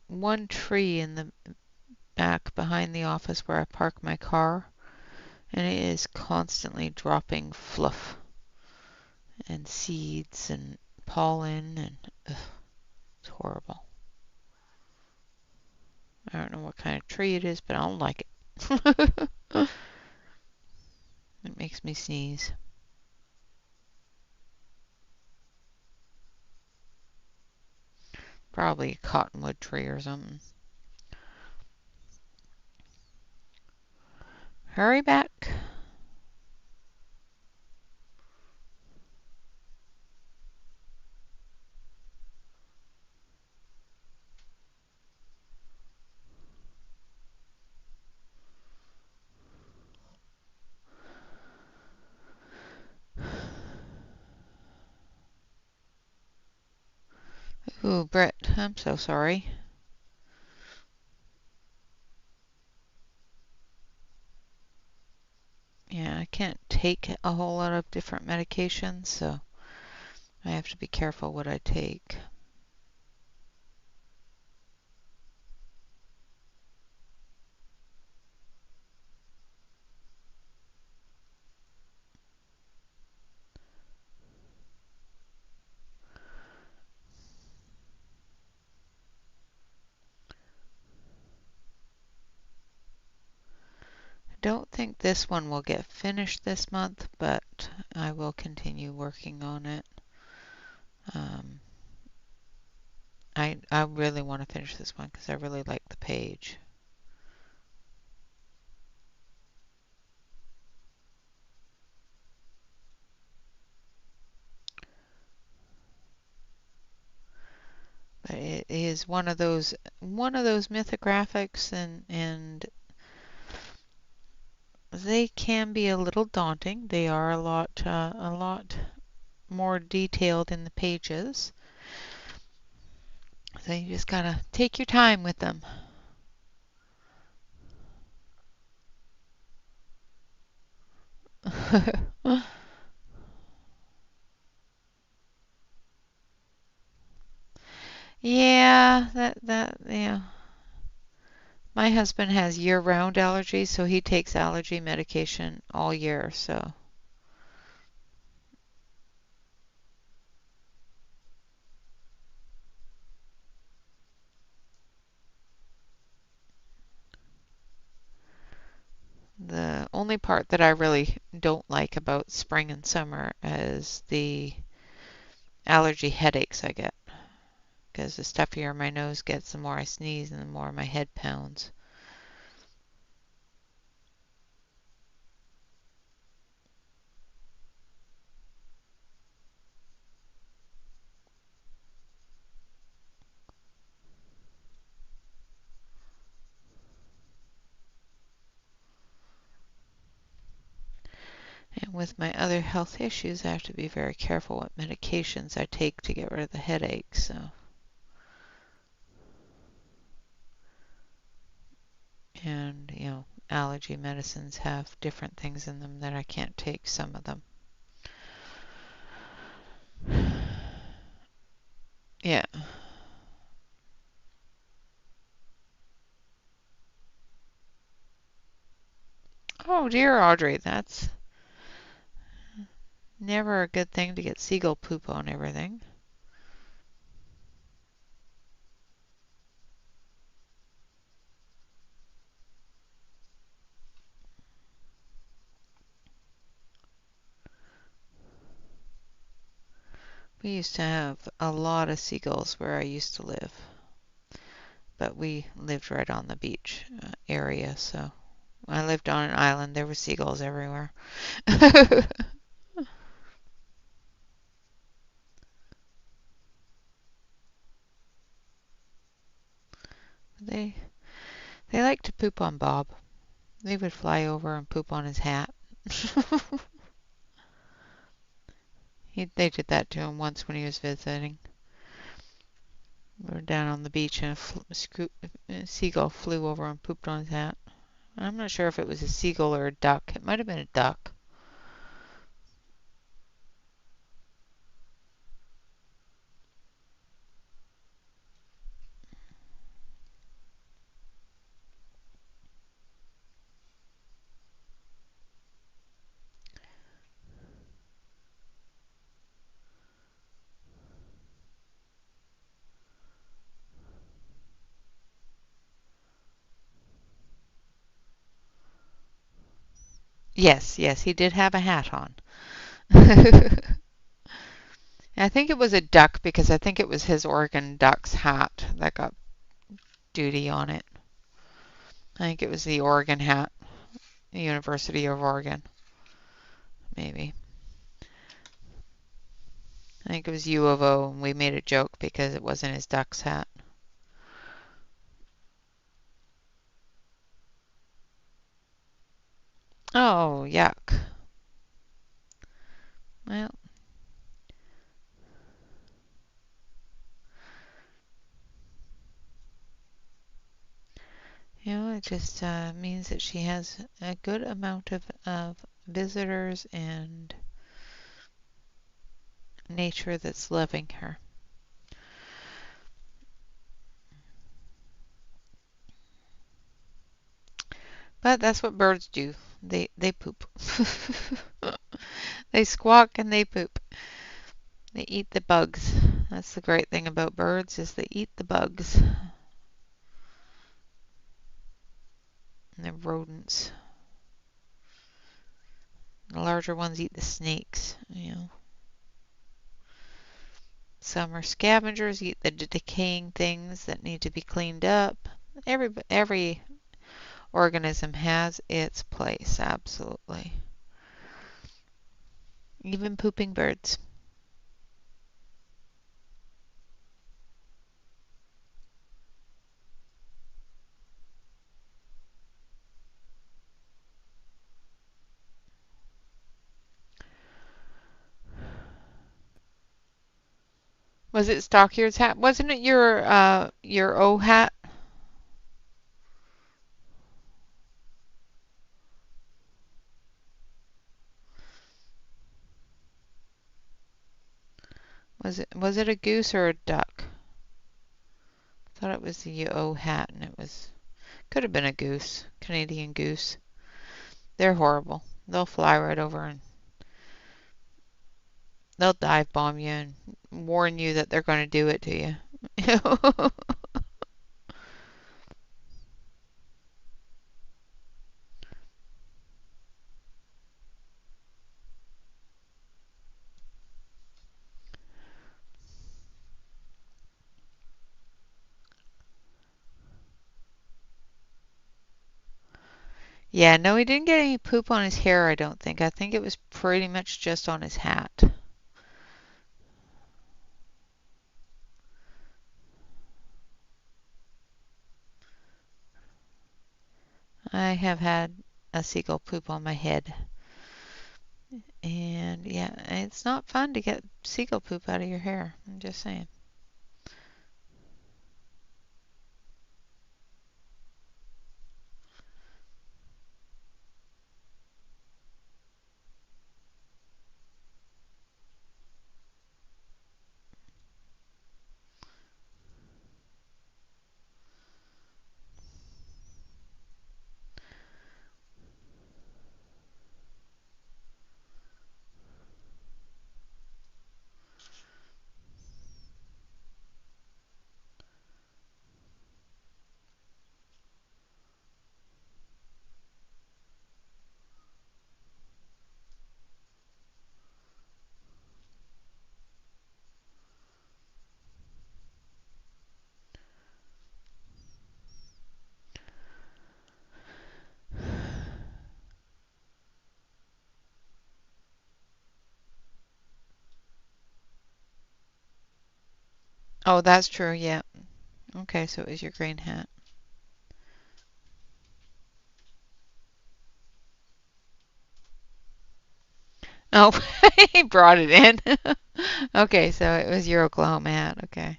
Speaker 1: one tree in the back behind the office where I park my car, and it is constantly dropping fluff and seeds and pollen, and ugh, it's horrible. I don't know what kind of tree it is, but I don't like it. It makes me sneeze. Probably a cottonwood tree or something. Hurry back. Ooh, Brett, I'm so sorry. Yeah, I can't take a whole lot of different medications, so I have to be careful what I take. I don't think this one will get finished this month, but I will continue working on it. Um, I really want to finish this one because I really like the page. But it is one of those mythographics, and they can be a little daunting. They are a lot more detailed in the pages. So you just gotta take your time with them. Yeah, yeah. My husband has year-round allergies, so he takes allergy medication all year, so the only part that I really don't like about spring and summer is the allergy headaches I get. Because the stuffier my nose gets, the more I sneeze and the more my head pounds. And with my other health issues, I have to be very careful what medications I take to get rid of the headaches. So, and allergy medicines have different things in them that I can't take some of them. Yeah. Oh dear, Audrey, that's never a good thing to get seagull poop on everything. We used to have a lot of seagulls where I used to live, but we lived right on the beach area, so I lived on an island. There were seagulls everywhere. They they like to poop on Bob. They would fly over and poop on his hat. They did that to him once when he was visiting. We were down on the beach and a seagull flew over and pooped on his hat. I'm not sure if it was a seagull or a duck. It might have been a duck. Yes, yes, he did have a hat on. I think it was a duck because I think it was his Oregon Ducks hat that got duty on it. I think it was the Oregon hat, the University of Oregon, maybe. I think it was U of O, and we made a joke because it wasn't his Ducks hat. Oh, yuck. Well, it just means that she has a good amount of visitors and nature that's loving her. But that's what birds do. They poop. They squawk and they poop. They eat the bugs. That's the great thing about birds is they eat the bugs. And the rodents. The larger ones eat the snakes. Some are scavengers, eat the decaying things that need to be cleaned up. Every organism has its place, absolutely. Even pooping birds. Was it Stockyard's hat? Wasn't it your O hat? Was it a goose or a duck? I thought it was the O hat and it was could have been a goose, Canadian goose. They're horrible. They'll fly right over and they'll dive bomb you and warn you that they're going to do it to you. Yeah, no, he didn't get any poop on his hair, I don't think. I think it was pretty much just on his hat. I have had a seagull poop on my head. And yeah, it's not fun to get seagull poop out of your hair. I'm just saying. Oh, that's true. Yeah. Okay, so it was your green hat. Oh, he brought it in. Okay, so it was your Oklahoma hat. Okay.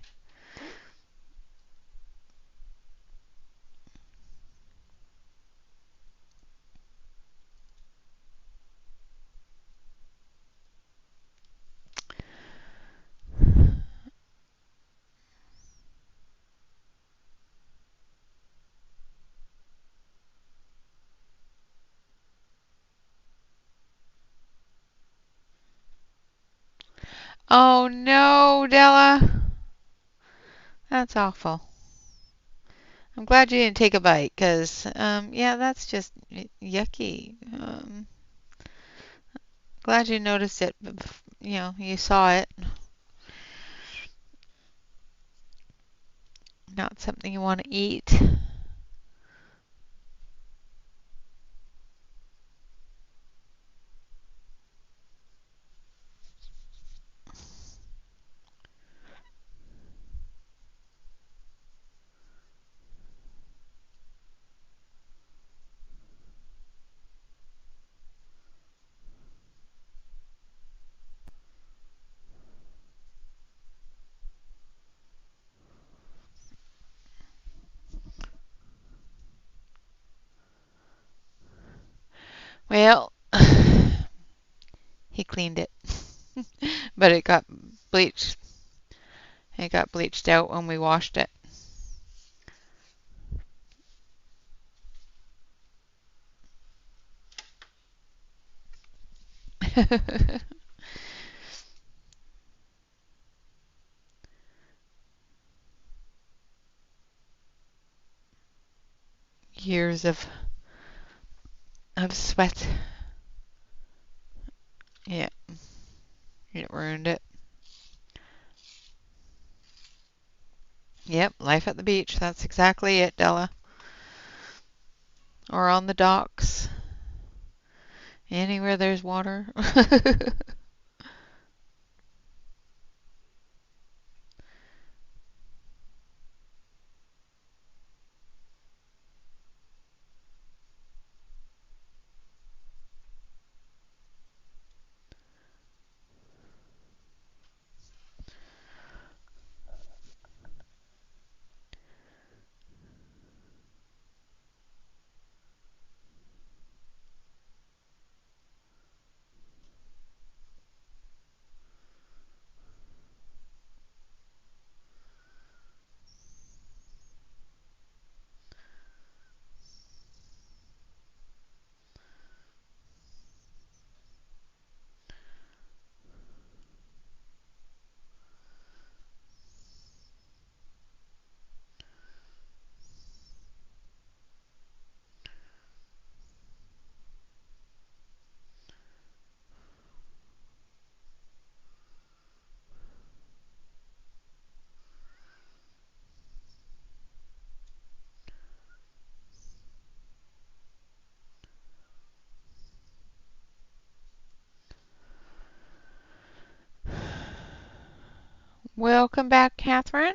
Speaker 1: Oh no, Della. That's awful. I'm glad you didn't take a bite, 'cause yeah, that's just yucky. Glad you noticed it. You know, you saw it. Not something you want to eat. Well, he cleaned it, but it got bleached. It got bleached out when we washed it. Years of sweat. Yeah, it ruined it. Yep, life at the beach. That's exactly it, Della. Or on the docks. Anywhere there's water. Welcome back, Catherine.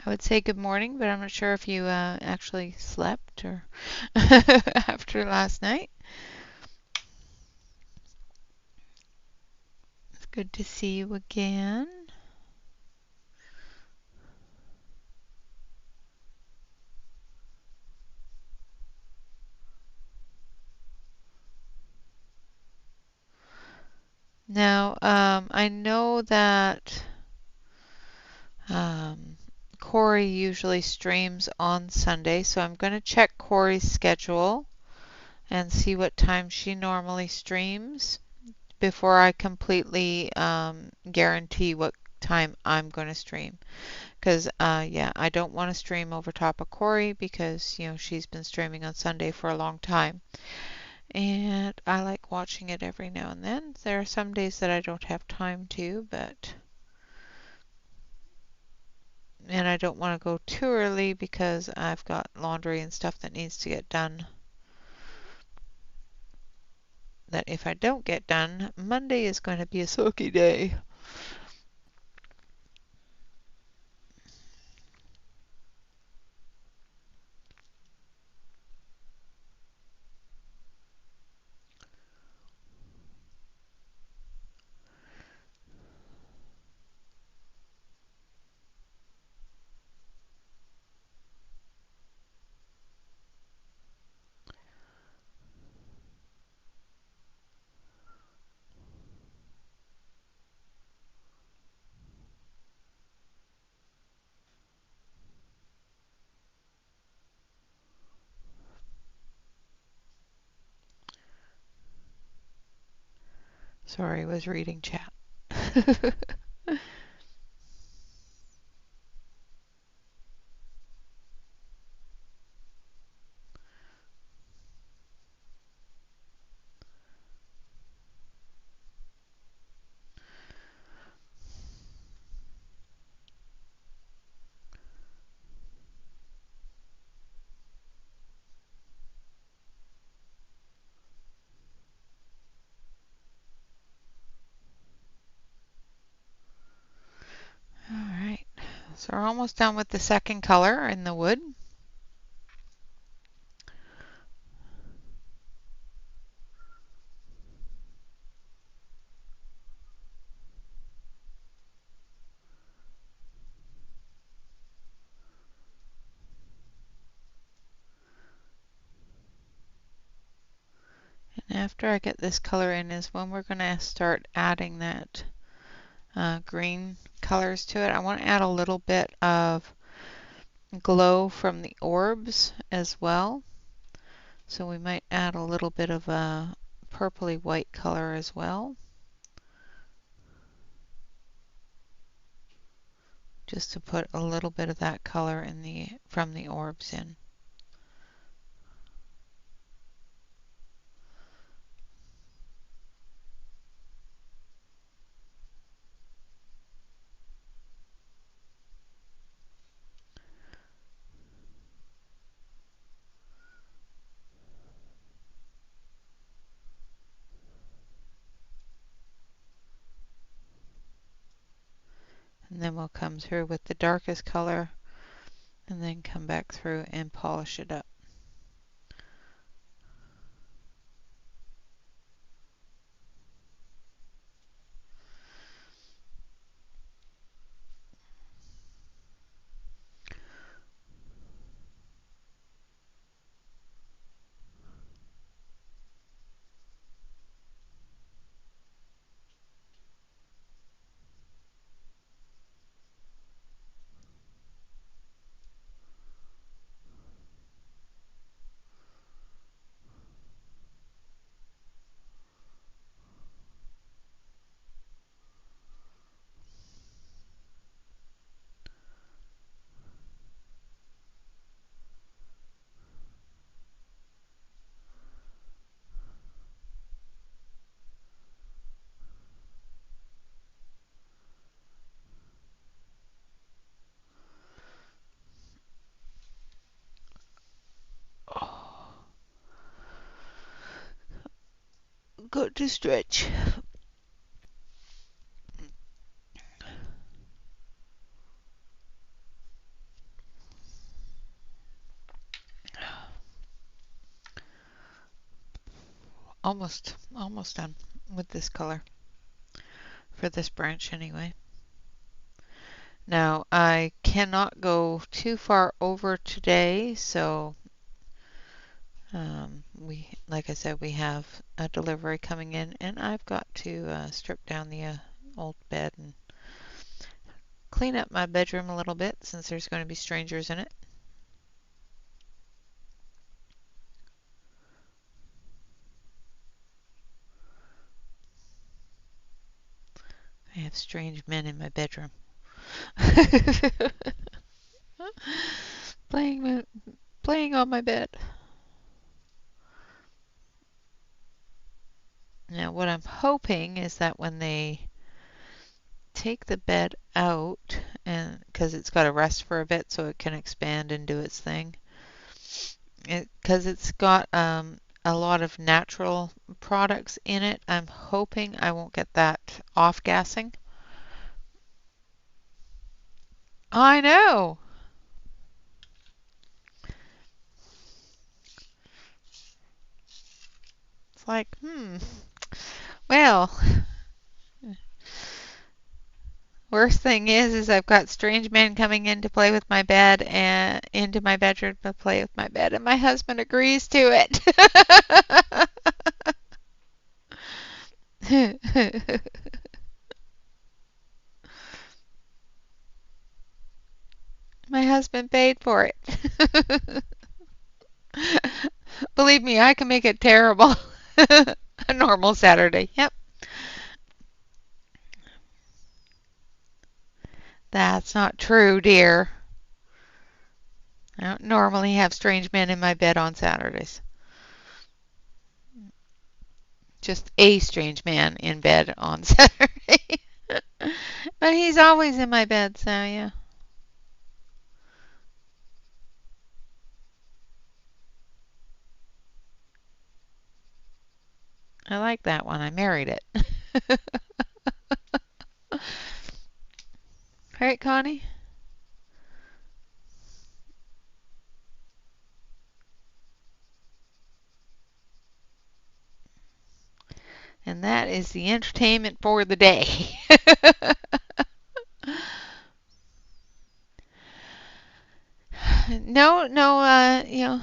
Speaker 1: I would say good morning, but I'm not sure if you actually slept or after last night. It's good to see you again. Now, I know that um, Corey usually streams on Sunday, so I'm going to check Corey's schedule and see what time she normally streams before I completely guarantee what time I'm going to stream. Because, yeah, I don't want to stream over top of Corey because, you know, she's been streaming on Sunday for a long time. And I like watching it every now and then. There are some days that I don't have time to, but. And I don't want to go too early because I've got laundry and stuff that needs to get done. That if I don't get done, Monday is going to be a sulky day. Sorry, I was reading chat. So we're almost done with the second color in the wood. And after I get this color in is when we're going to start adding that green colors to it. I want to add a little bit of glow from the orbs as well. So we might add a little bit of a purpley white color as well, just to put a little bit of that color in from the orbs in. And then we'll come through with the darkest color and then come back through and polish it up. Oh, got to stretch. Almost done with this color for this branch anyway. Now I cannot go too far over today, so like I said, we have a delivery coming in, and I've got to strip down the old bed and clean up my bedroom a little bit since there's going to be strangers in it. I have strange men in my bedroom. playing on my bed. Now what I'm hoping is that when they take the bed out, and because it's got to rest for a bit so it can expand and do its thing, because it's got a lot of natural products in it, I'm hoping I won't get that off-gassing. I know. It's like, well, worst thing is I've got strange men coming in to play with my bed and into my bedroom to play with my bed, and my husband agrees to it. My husband paid for it. Believe me, I can make it terrible. A normal Saturday. Yep. That's not true, dear. I don't normally have strange men in my bed on Saturdays. Just a strange man in bed on Saturday. But he's always in my bed, so yeah. I like that one. I married it. Right, Connie? And that is the entertainment for the day. No, no,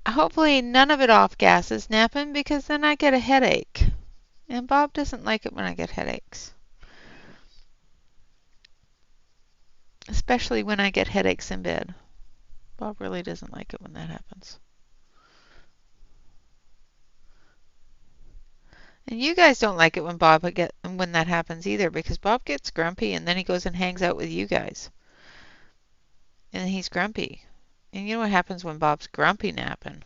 Speaker 1: hopefully none of it off gases napping because then I get a headache. And Bob doesn't like it when I get headaches. Especially when I get headaches in bed. Bob really doesn't like it when that happens. And you guys don't like it when when that happens either because Bob gets grumpy and then he goes and hangs out with you guys. And he's grumpy. And you know what happens when Bob's grumpy napping?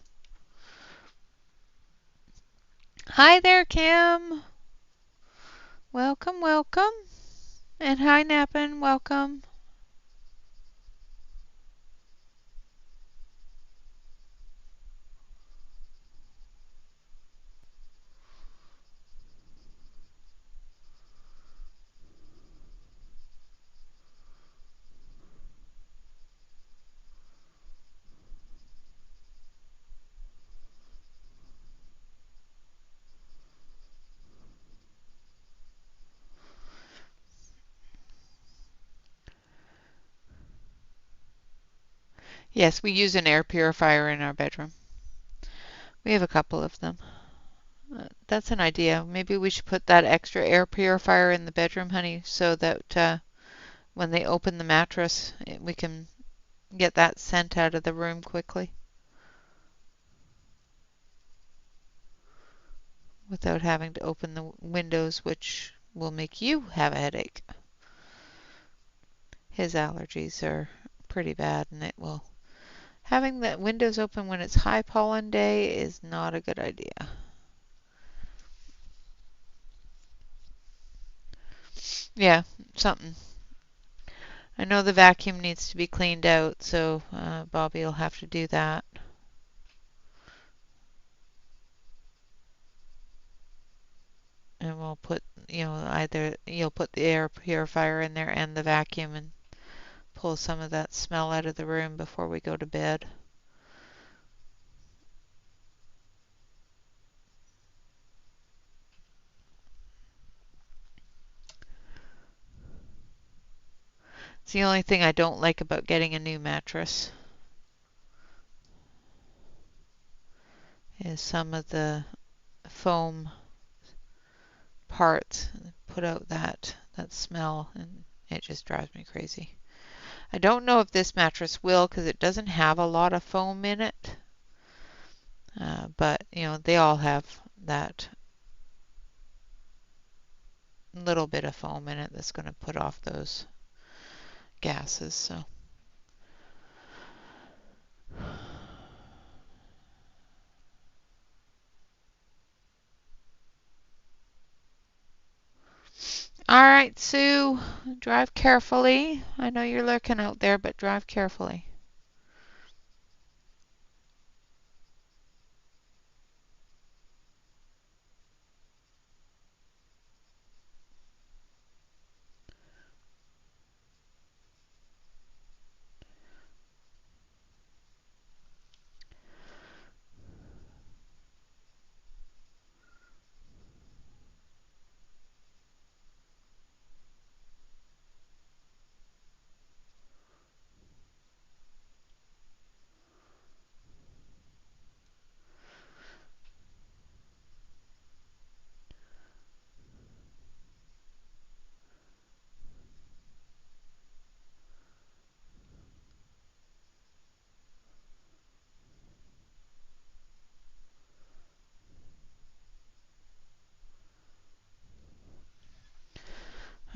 Speaker 1: Hi there, Kim. Welcome, welcome. And hi, napping. Welcome. Yes, we use an air purifier in our bedroom. We have a couple of them. That's an idea. Maybe we should put that extra air purifier in the bedroom, honey, so that when they open the mattress, we can get that scent out of the room quickly without having to open the windows, which will make you have a headache. His allergies are pretty bad, and it will. Having the windows open when it's high pollen day is not a good idea. Yeah, something. I know the vacuum needs to be cleaned out, so Bobby will have to do that. And we'll put, either you'll put the air purifier in there and the vacuum and pull some of that smell out of the room before we go to bed. It's the only thing I don't like about getting a new mattress is some of the foam parts put out that smell, and it just drives me crazy. I don't know if this mattress will because it doesn't have a lot of foam in it. But they all have that little bit of foam in it that's going to put off those gases. So all right, Sue, drive carefully. I know you're lurking out there, but drive carefully.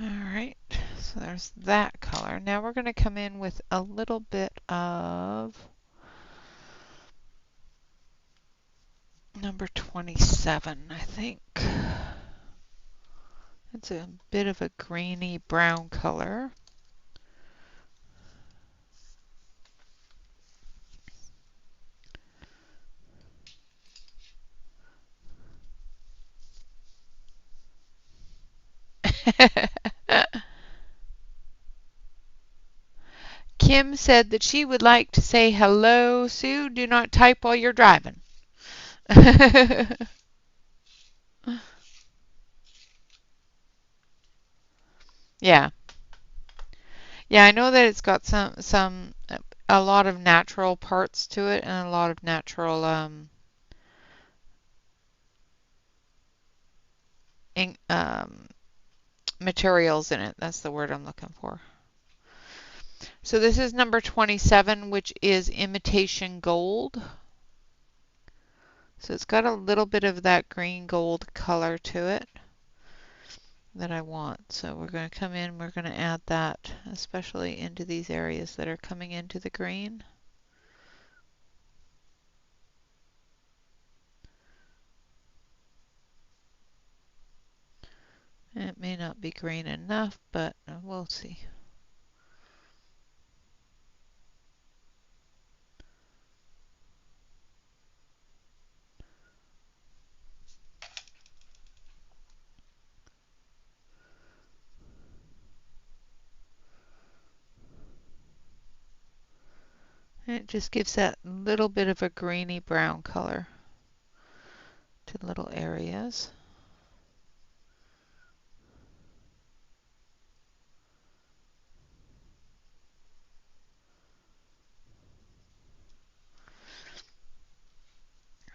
Speaker 1: All right, so there's that color. Now we're going to come in with a little bit of number 27, I think. It's a bit of a greeny brown color. Kim said that she would like to say hello. Sue, do not type while you're driving. Yeah. Yeah, I know that it's got a lot of natural parts to it and a lot of natural in, materials in it. That's the word I'm looking for. So this is number 27, which is imitation gold. So it's got a little bit of that green gold color to it that I want. So we're going to come in, we're going to add that, especially into these areas that are coming into the green. It may not be green enough, but we'll see. It just gives that little bit of a greeny brown color to little areas.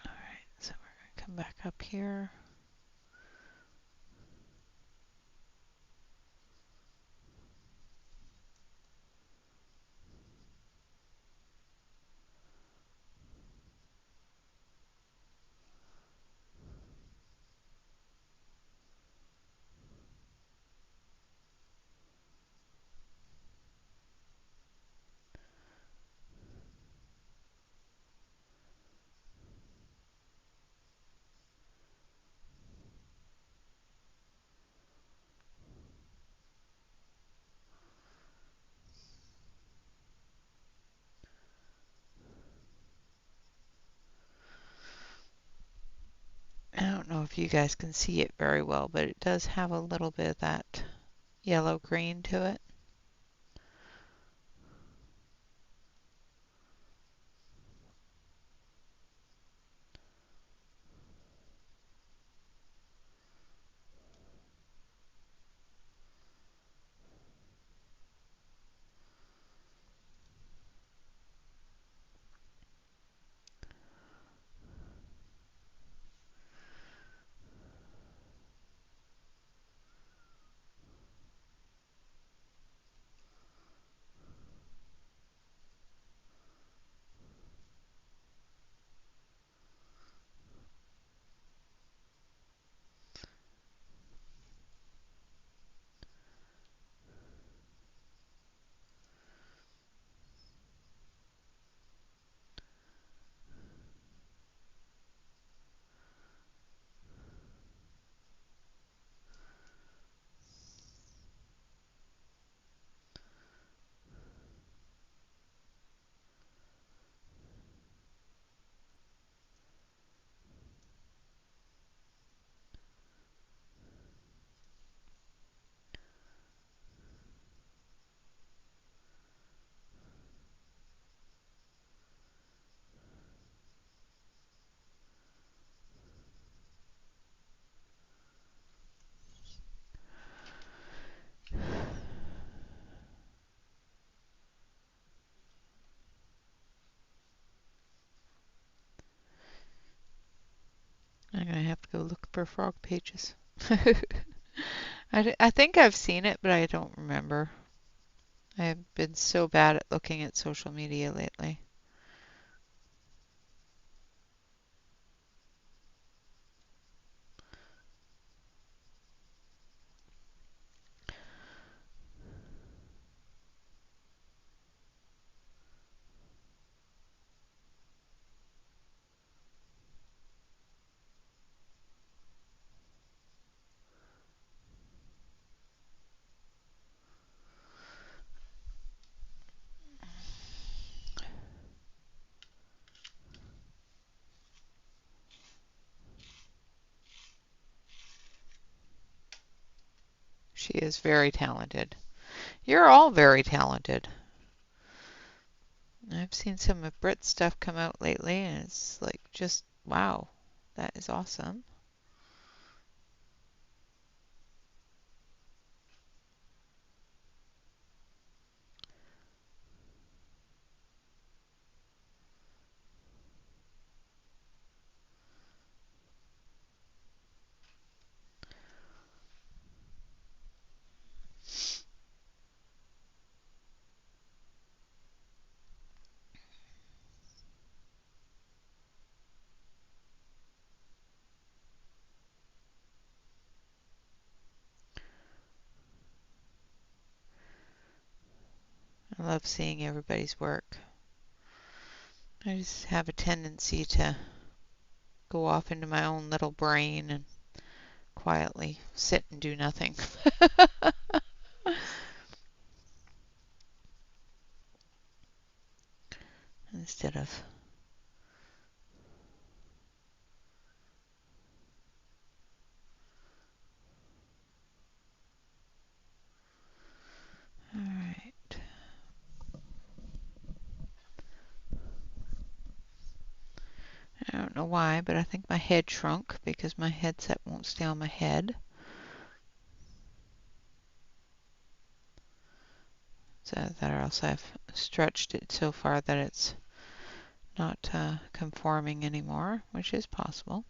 Speaker 1: All right, so we're going to come back up here. I don't know if you guys can see it very well, but it does have a little bit of that yellow green to it. I'm going to have to go look for frog pages. I think I've seen it, but I don't remember. I have been so bad at looking at social media lately. She is very talented. You're all very talented. I've seen some of Brit's stuff come out lately, and it's like just wow, that is awesome. I love seeing everybody's work. I just have a tendency to go off into my own little brain and quietly sit and do nothing. Instead of all right. I don't know why, but I think my head shrunk because my headset won't stay on my head. So that, or else I've stretched it so far that it's not conforming anymore, which is possible.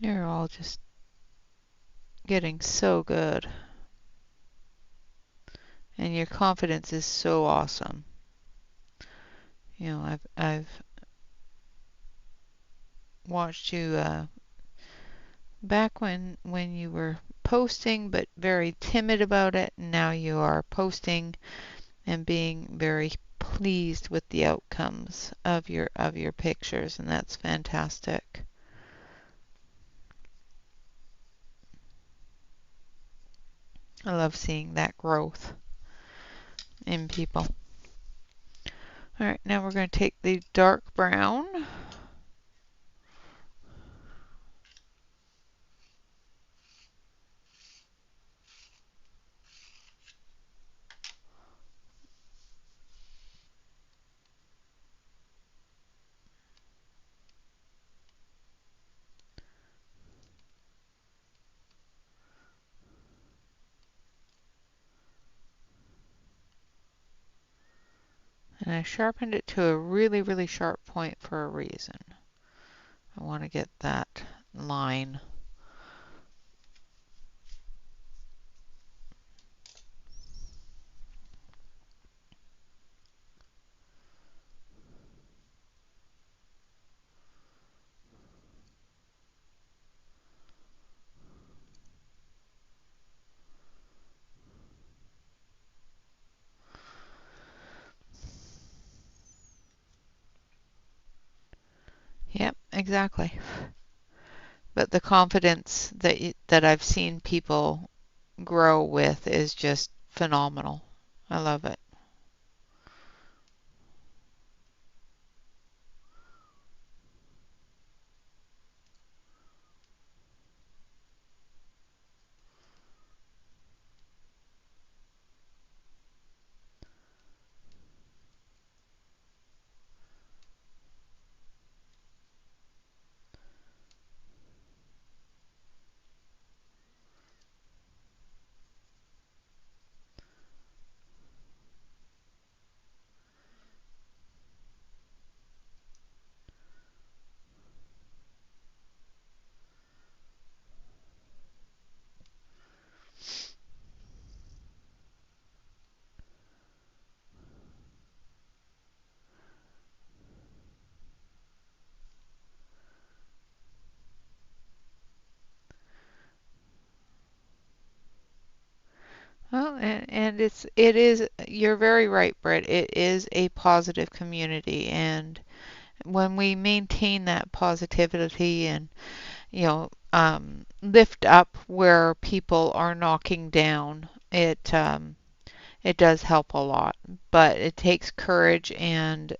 Speaker 1: You're all just getting so good. And your confidence is so awesome. You know, I've watched you back when you were posting but very timid about it, and now you are posting and being very pleased with the outcomes of your pictures, and that's fantastic. I love seeing that growth in people. All right, now we're going to take the dark brown and I sharpened it to a really, really sharp point for a reason. I want to get that line. Yep, exactly. But the confidence that I've seen people grow with is just phenomenal. I love it. Well, and it is, you're very right, Britt. It is a positive community, and when we maintain that positivity and, lift up where people are knocking down, it does help a lot. But it takes courage and,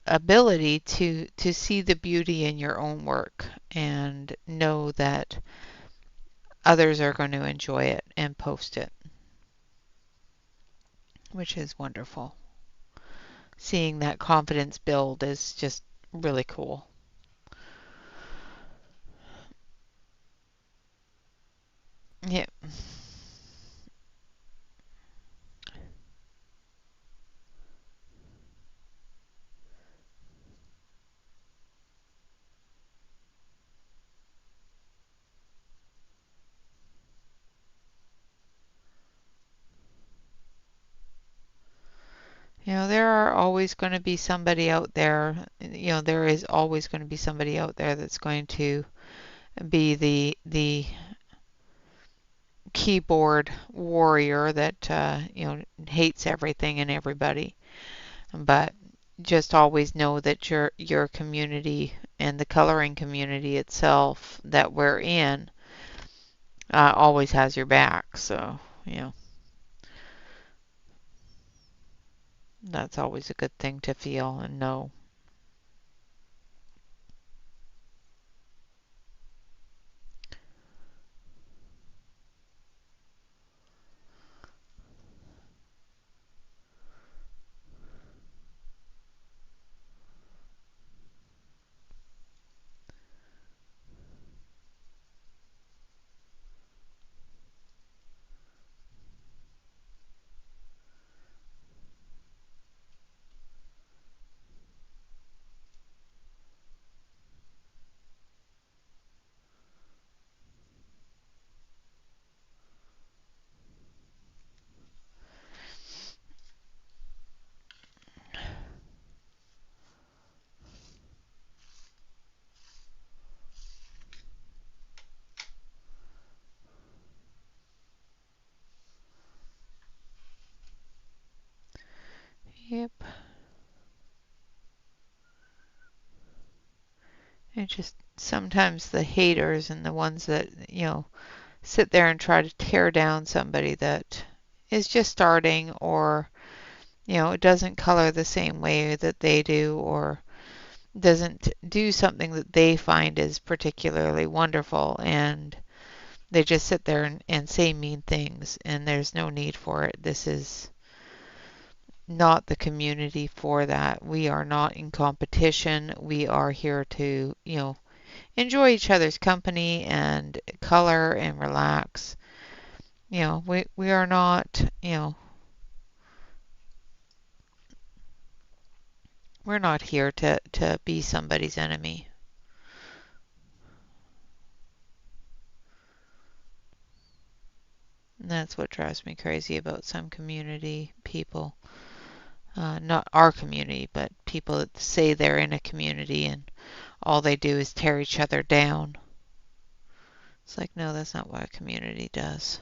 Speaker 1: ability to see the beauty in your own work and know that others are going to enjoy it and post it, which is wonderful. Seeing that confidence build is just really cool. Yeah. There are always going to be somebody out there, there is always going to be somebody out there that's going to be the keyboard warrior that hates everything and everybody. But just always know that your community and the coloring community itself that we're in always has your back. So, that's always a good thing to feel and know. Yep. And just sometimes the haters and the ones that, sit there and try to tear down somebody that is just starting or, doesn't color the same way that they do or doesn't do something that they find is particularly wonderful and they just sit there and say mean things and there's no need for it. This is not the community for that. We are not in competition. We are here to, enjoy each other's company and color and relax. We are not, we're not here to be somebody's enemy. And that's what drives me crazy about some community people. Not our community, but people that say they're in a community and all they do is tear each other down. It's like, no, that's not what a community does.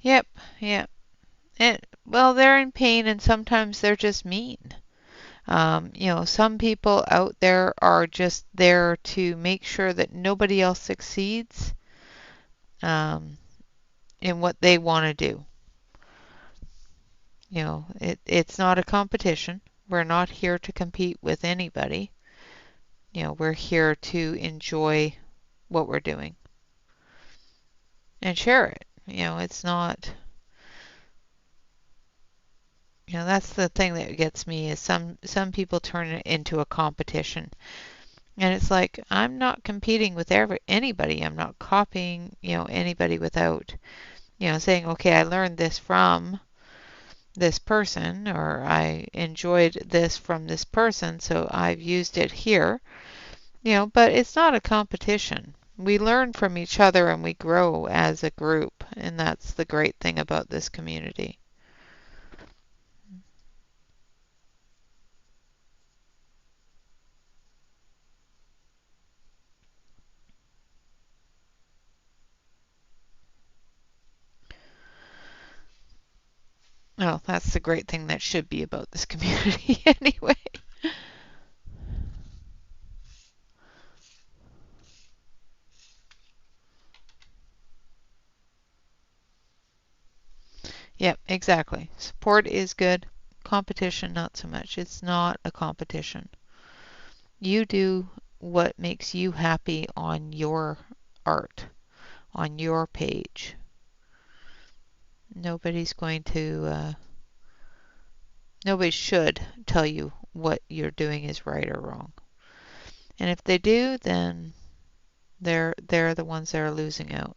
Speaker 1: Yep, yep. Well, they're in pain and sometimes they're just mean. Some people out there are just there to make sure that nobody else succeeds um, in what they want to do. It's not a competition. We're not here to compete with anybody. We're here to enjoy what we're doing. and share it. It's not, that's the thing that gets me is some people turn it into a competition. And it's like, I'm not competing with anybody. I'm not copying, anybody without, saying, okay, I learned this from this person, or I enjoyed this from this person, so I've used it here. But it's not a competition. We learn from each other and we grow as a group, and that's the great thing about this community. Oh, that's the great thing that should be about this community anyway. Yep, exactly. Support is good. Competition, not so much. It's not a competition. You do what makes you happy on your art, on your page. Nobody's going to, nobody should tell you what you're doing is right or wrong. And if they do, then they're the ones that are losing out.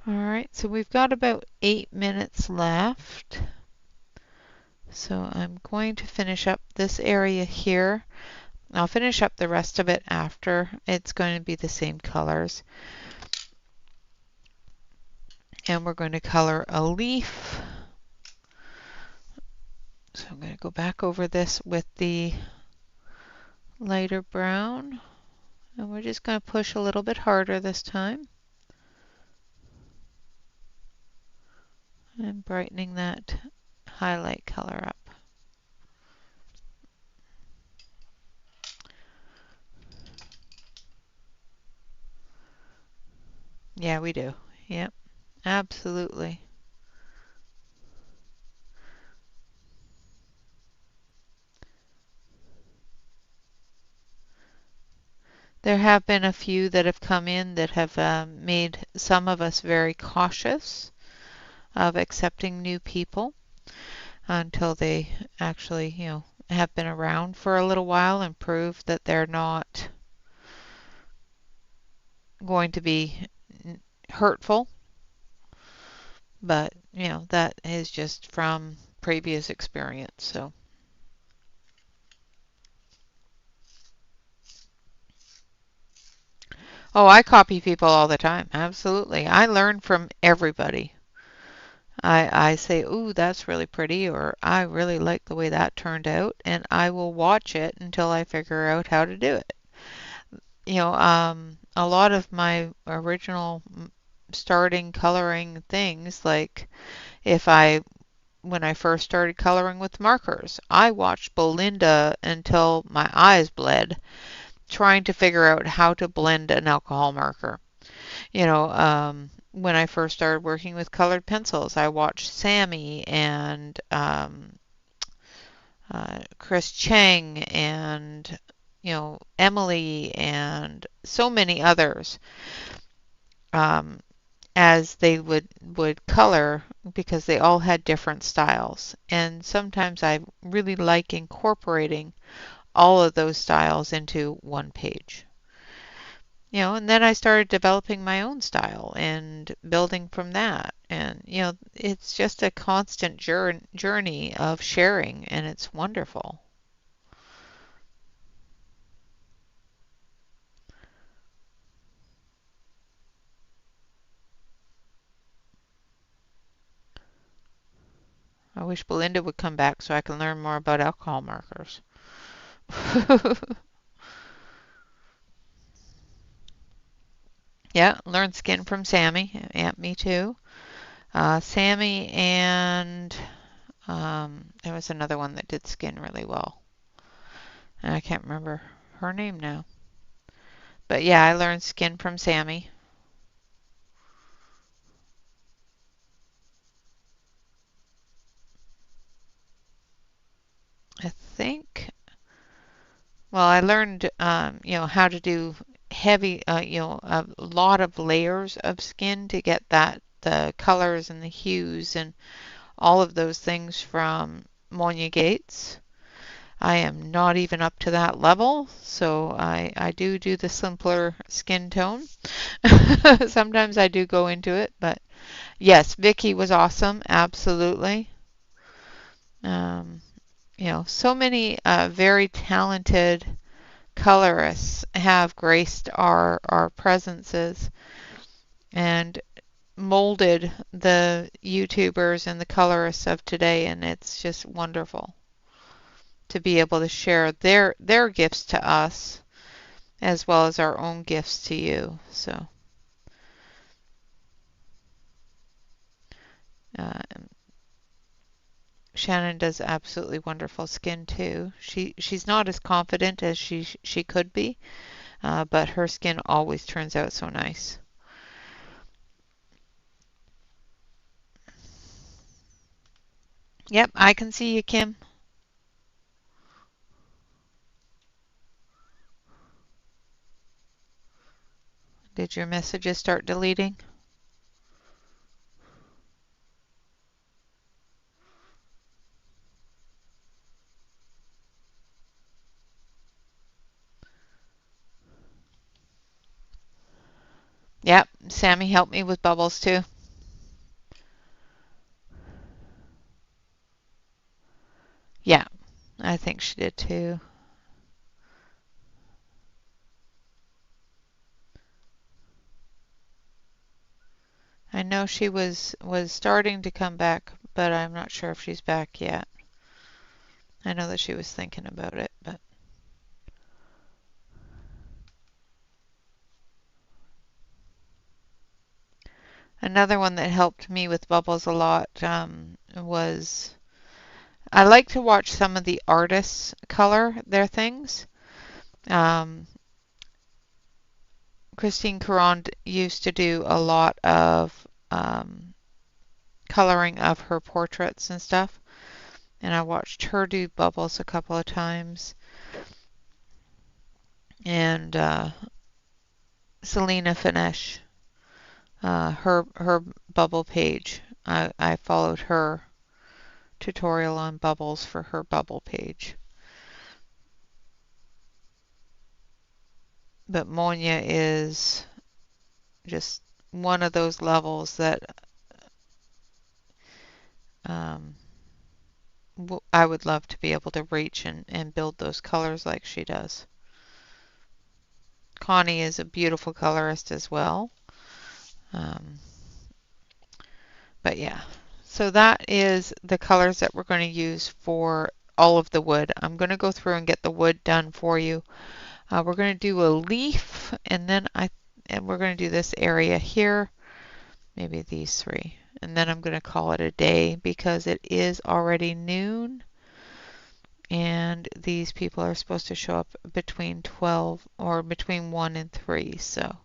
Speaker 1: All right, so we've got about 8 minutes left. So I'm going to finish up this area here. I'll finish up the rest of it after. It's going to be the same colors. And we're going to color a leaf. So I'm going to go back over this with the lighter brown. And we're just going to push a little bit harder this time. And brightening that highlight color up. Yeah, we do. Yep, absolutely. There have been a few that have come in that have made some of us very cautious of accepting new people until they actually, have been around for a little while and prove that they're not going to be hurtful. But, that is just from previous experience. So, oh, I copy people all the time. Absolutely. I learn from everybody. I say, ooh, that's really pretty, or I really like the way that turned out, and I will watch it until I figure out how to do it. A lot of my original starting coloring things, like if I, when I first started coloring with markers, I watched Belinda until my eyes bled, trying to figure out how to blend an alcohol marker. When I first started working with colored pencils, I watched Sammy and Chris Cheng and Emily and so many others um, as they would color because they all had different styles. And sometimes I really like incorporating all of those styles into one page. And then I started developing my own style and building from that. And, it's just a constant journey of sharing, and it's wonderful. I wish Belinda would come back so I can learn more about alcohol markers. Yeah, learn skin from Sammy. Yeah, me too. Sammy and There was another one that did skin really well, and I can't remember her name now. But yeah, I learned skin from Sammy. I think, well, I learned, how to do heavy, a lot of layers of skin to get the colors and the hues and all of those things from Monia Gates. I am not even up to that level, so I do the simpler skin tone. Sometimes I do go into it, but yes, Vicky was awesome, absolutely. Um, so many very talented colorists have graced our presences and molded the YouTubers and the colorists of today, and it's just wonderful to be able to share their gifts to us as well as our own gifts to you. So uh, Shannon does absolutely wonderful skin too. She's not as confident as she could be, but her skin always turns out so nice. Yep, I can see you, Kim. Did your messages start deleting? Yep, Sammy helped me with bubbles too. Yeah, I think she did too. I know she was starting to come back, but I'm not sure if she's back yet. I know that she was thinking about it, but another one that helped me with bubbles a lot was I like to watch some of the artists color their things. Um, Christine Caron used to do a lot of coloring of her portraits and stuff, and I watched her do bubbles a couple of times. And Selena Finesh, her bubble page. I followed her tutorial on bubbles for her bubble page. But Monia is just one of those levels that um, I would love to be able to reach and build those colors like she does. Connie is a beautiful colorist as well. Um, but yeah, so that is the colors that we're going to use for all of the wood. I'm going to go through and get the wood done for you. We're going to do a leaf, and then we're going to do this area here, maybe these three. And then I'm going to call it a day because it is already noon and these people are supposed to show up between 12 or between 1 and 3. So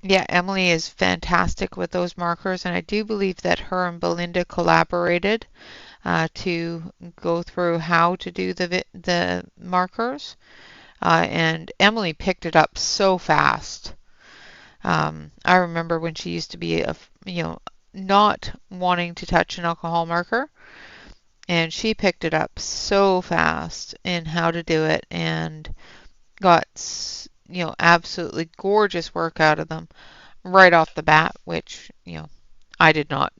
Speaker 1: yeah, Emily is fantastic with those markers, and I do believe that her and Belinda collaborated to go through how to do the markers. And Emily picked it up so fast. I remember when she used to be not wanting to touch an alcohol marker, and she picked it up so fast in how to do it and got absolutely gorgeous work out of them right off the bat, which I did not.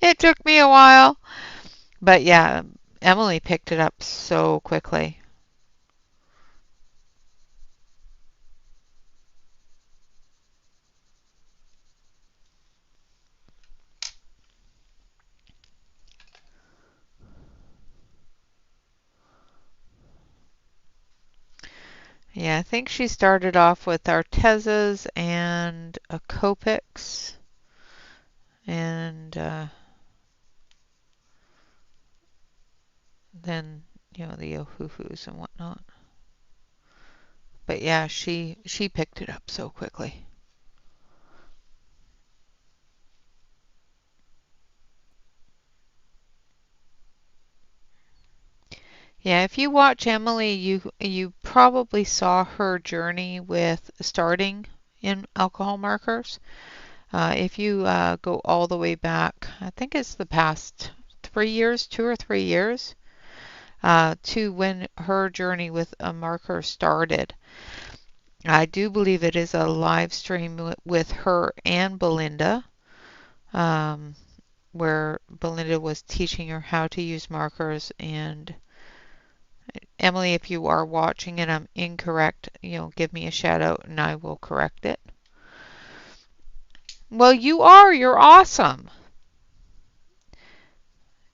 Speaker 1: It took me a while, but yeah, Emily picked it up so quickly. Yeah, I think she started off with Artezas and a Copics, and and then, you know, the Ohuhus and whatnot. But yeah, she picked it up so quickly. Yeah, if you watch Emily, you probably saw her journey with starting in alcohol markers. If you go all the way back, I think it's the past 3 years, 2 or 3 years, to when her journey with a marker started. I do believe it is a live stream with her and Belinda, um, where Belinda was teaching her how to use markers. And Emily, if you are watching and I'm incorrect, you know, give me a shout out and I will correct it. Well, you are. You're awesome.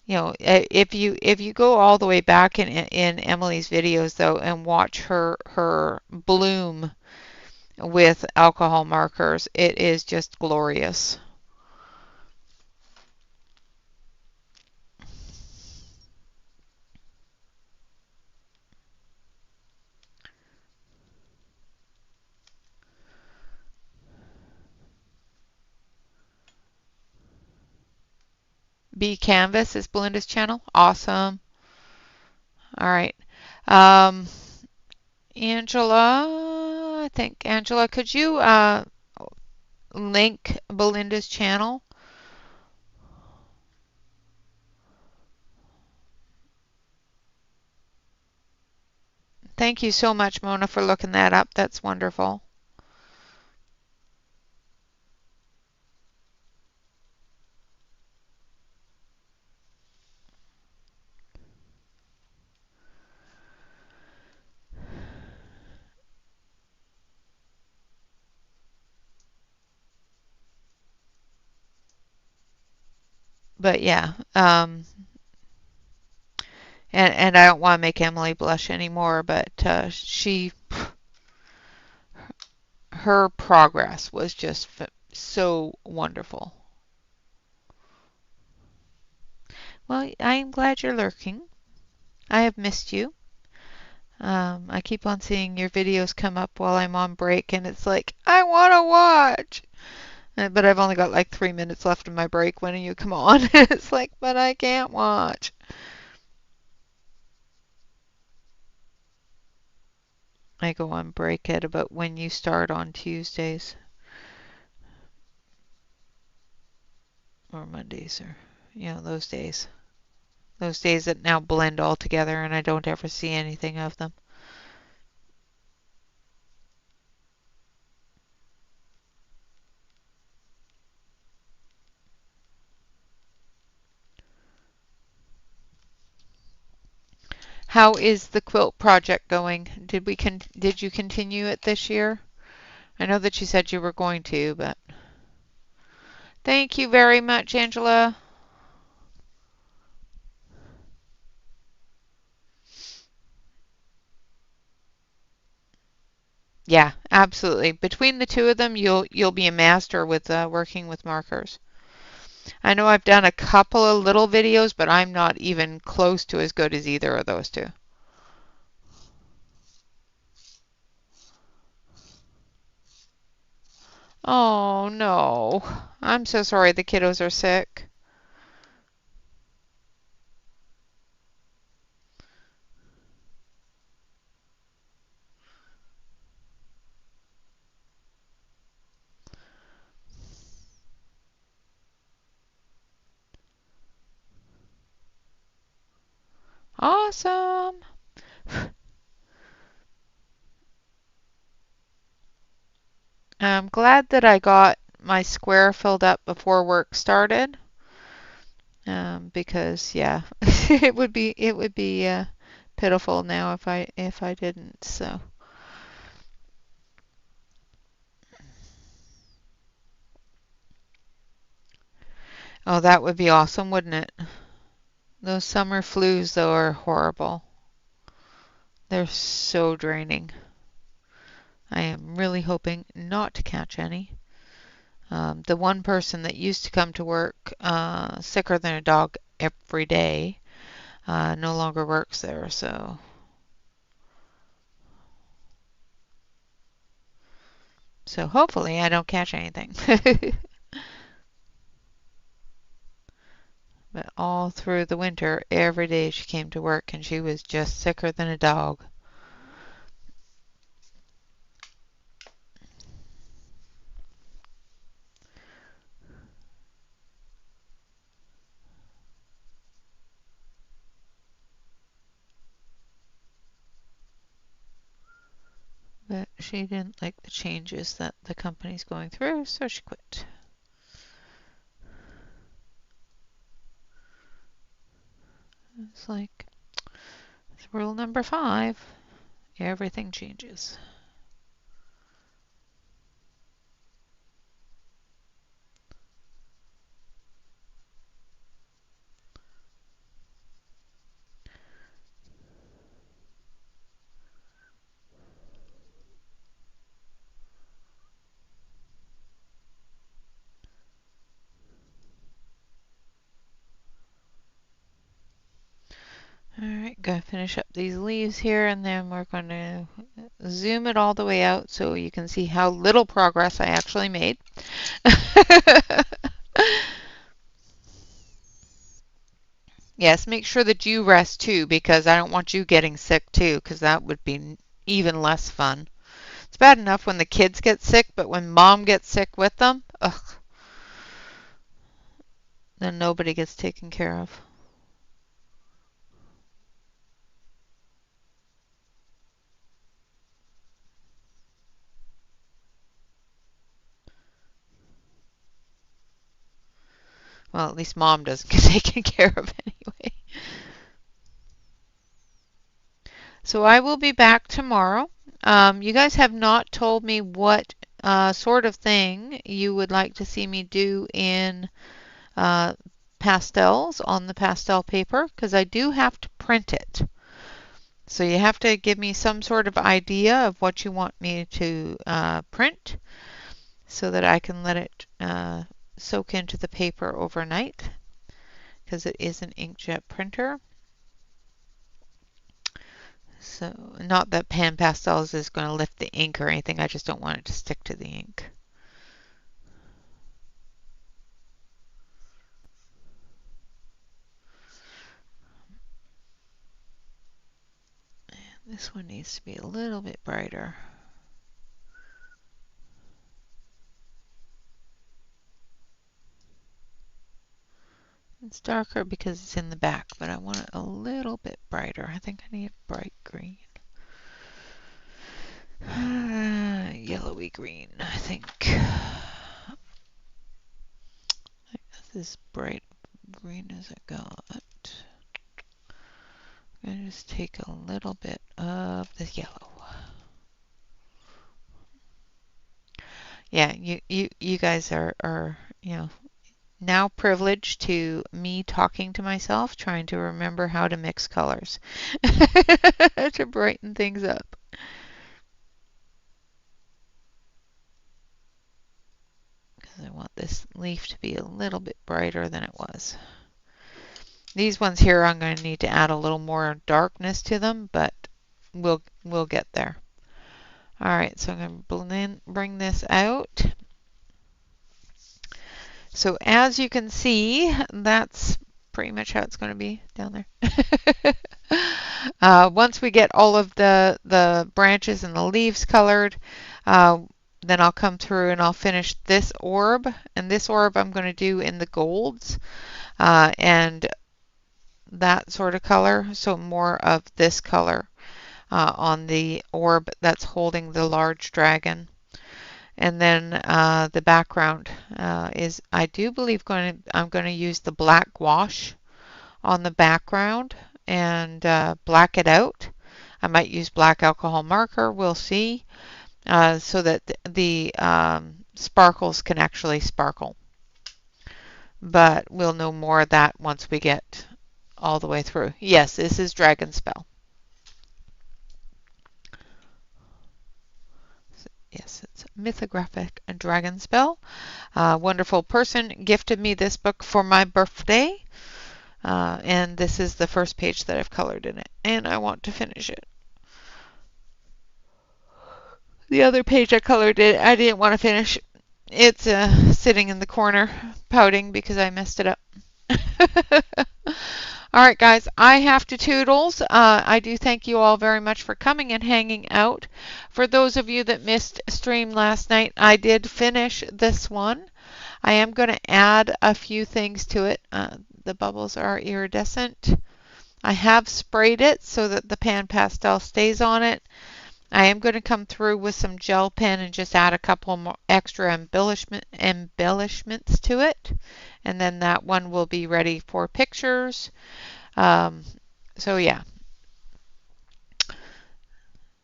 Speaker 1: You know, if you go all the way back in Emily's videos though and watch her bloom with alcohol markers, it is just glorious. B Canvas is Belinda's channel. Awesome. All right. Um, Angela, I think Angela, could you link Belinda's channel? Thank you so much, Mona, for looking that up. That's wonderful. But yeah, and I don't want to make Emily blush anymore, but her progress was just so wonderful. Well, I am glad you're lurking. I have missed you. I keep on seeing your videos come up while I'm on break, and it's like, I want to watch. But I've only got like 3 minutes left of my break when you come on. It's like, but I can't watch. I go on break at about when you start on Tuesdays or Mondays or, you know, those days. Those days that now blend all together and I don't ever see anything of them. How is the quilt project going? Did you continue it this year? I know that you said you were going to, but thank you very much, Angela. Yeah, absolutely. Between the two of them, you'll be a master with working with markers. I know I've done a couple of little videos, but I'm not even close to as good as either of those two. Oh no. I'm so sorry the kiddos are sick. Awesome. I'm glad that I got my square filled up before work started. Because yeah, it would be pitiful now if I didn't. So, oh, that would be awesome, wouldn't it? Those summer flus though are horrible. They're so draining. I am really hoping not to catch any. The one person that used to come to work sicker than a dog every day no longer works there, so hopefully I don't catch anything. But all through the winter, every day she came to work and she was just sicker than a dog. But she didn't like the changes that the company's going through, so she quit. It's like it's rule number 5. Everything changes. Alright, gonna finish up these leaves here and then we're going to zoom it all the way out so you can see how little progress I actually made. Yes, make sure that you rest too because I don't want you getting sick too because that would be even less fun. It's bad enough when the kids get sick, but when mom gets sick with them, ugh, then nobody gets taken care of. Well, at least mom doesn't get taken care of anyway. So I will be back tomorrow. You guys have not told me what sort of thing you would like to see me do in uh, pastels on the pastel paper because I do have to print it. So you have to give me some sort of idea of what you want me to print so that I can let it soak into the paper overnight because it is an inkjet printer. So not that pan pastels is going to lift the ink or anything, I just don't want it to stick to the ink. And this one needs to be a little bit brighter. It's darker because it's in the back, but I want it a little bit brighter. I think I need a bright green. Yellowy green, I think. This is bright green as it got. I'm going to just take a little bit of the yellow. Yeah, you guys are, you know, now privileged to me talking to myself, trying to remember how to mix colors to brighten things up. Because I want this leaf to be a little bit brighter than it was. These ones here I'm going to need to add a little more darkness to them, but we'll get there. Alright, so I'm going to bring this out. So as you can see, that's pretty much how it's going to be down there. Once we get all of the branches and the leaves colored, then I'll come through and I'll finish this orb. And this orb I'm going to do in the golds and that sort of color. So more of this color on the orb that's holding the large dragon. And then the background is, I do believe I'm going to use the black gouache on the background and black it out. I might use black alcohol marker, we'll see, so that the sparkles can actually sparkle. But we'll know more of that once we get all the way through. Yes, this is Dragon Spell. Yes, it's Mythographic Dragon Spell. A wonderful person gifted me this book for my birthday. And this is the first page that I've colored in it, and I want to finish it. The other page I colored it, I didn't want to finish. It's sitting in the corner, pouting because I messed it up. All right, guys, I have to toodles. I do thank you all very much for coming and hanging out. For those of you that missed stream last night, I did finish this one. I am going to add a few things to it. The bubbles are iridescent. I have sprayed it so that the pan pastel stays on it. I am going to come through with some gel pen and just add a couple more extra embellishments to it. And then that one will be ready for pictures. So yeah.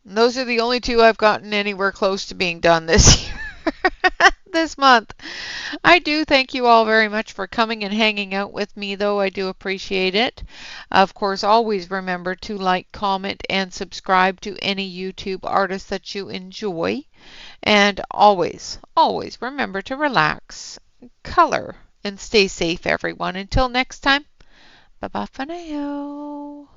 Speaker 1: Those are the only two I've gotten anywhere close to being done this year. This month. I do thank you all very much for coming and hanging out with me, though. I do appreciate it. Of course, always remember to like, comment, and subscribe to any YouTube artist that you enjoy. And always, always remember to relax, color, and stay safe, everyone. Until next time, bye-bye for now.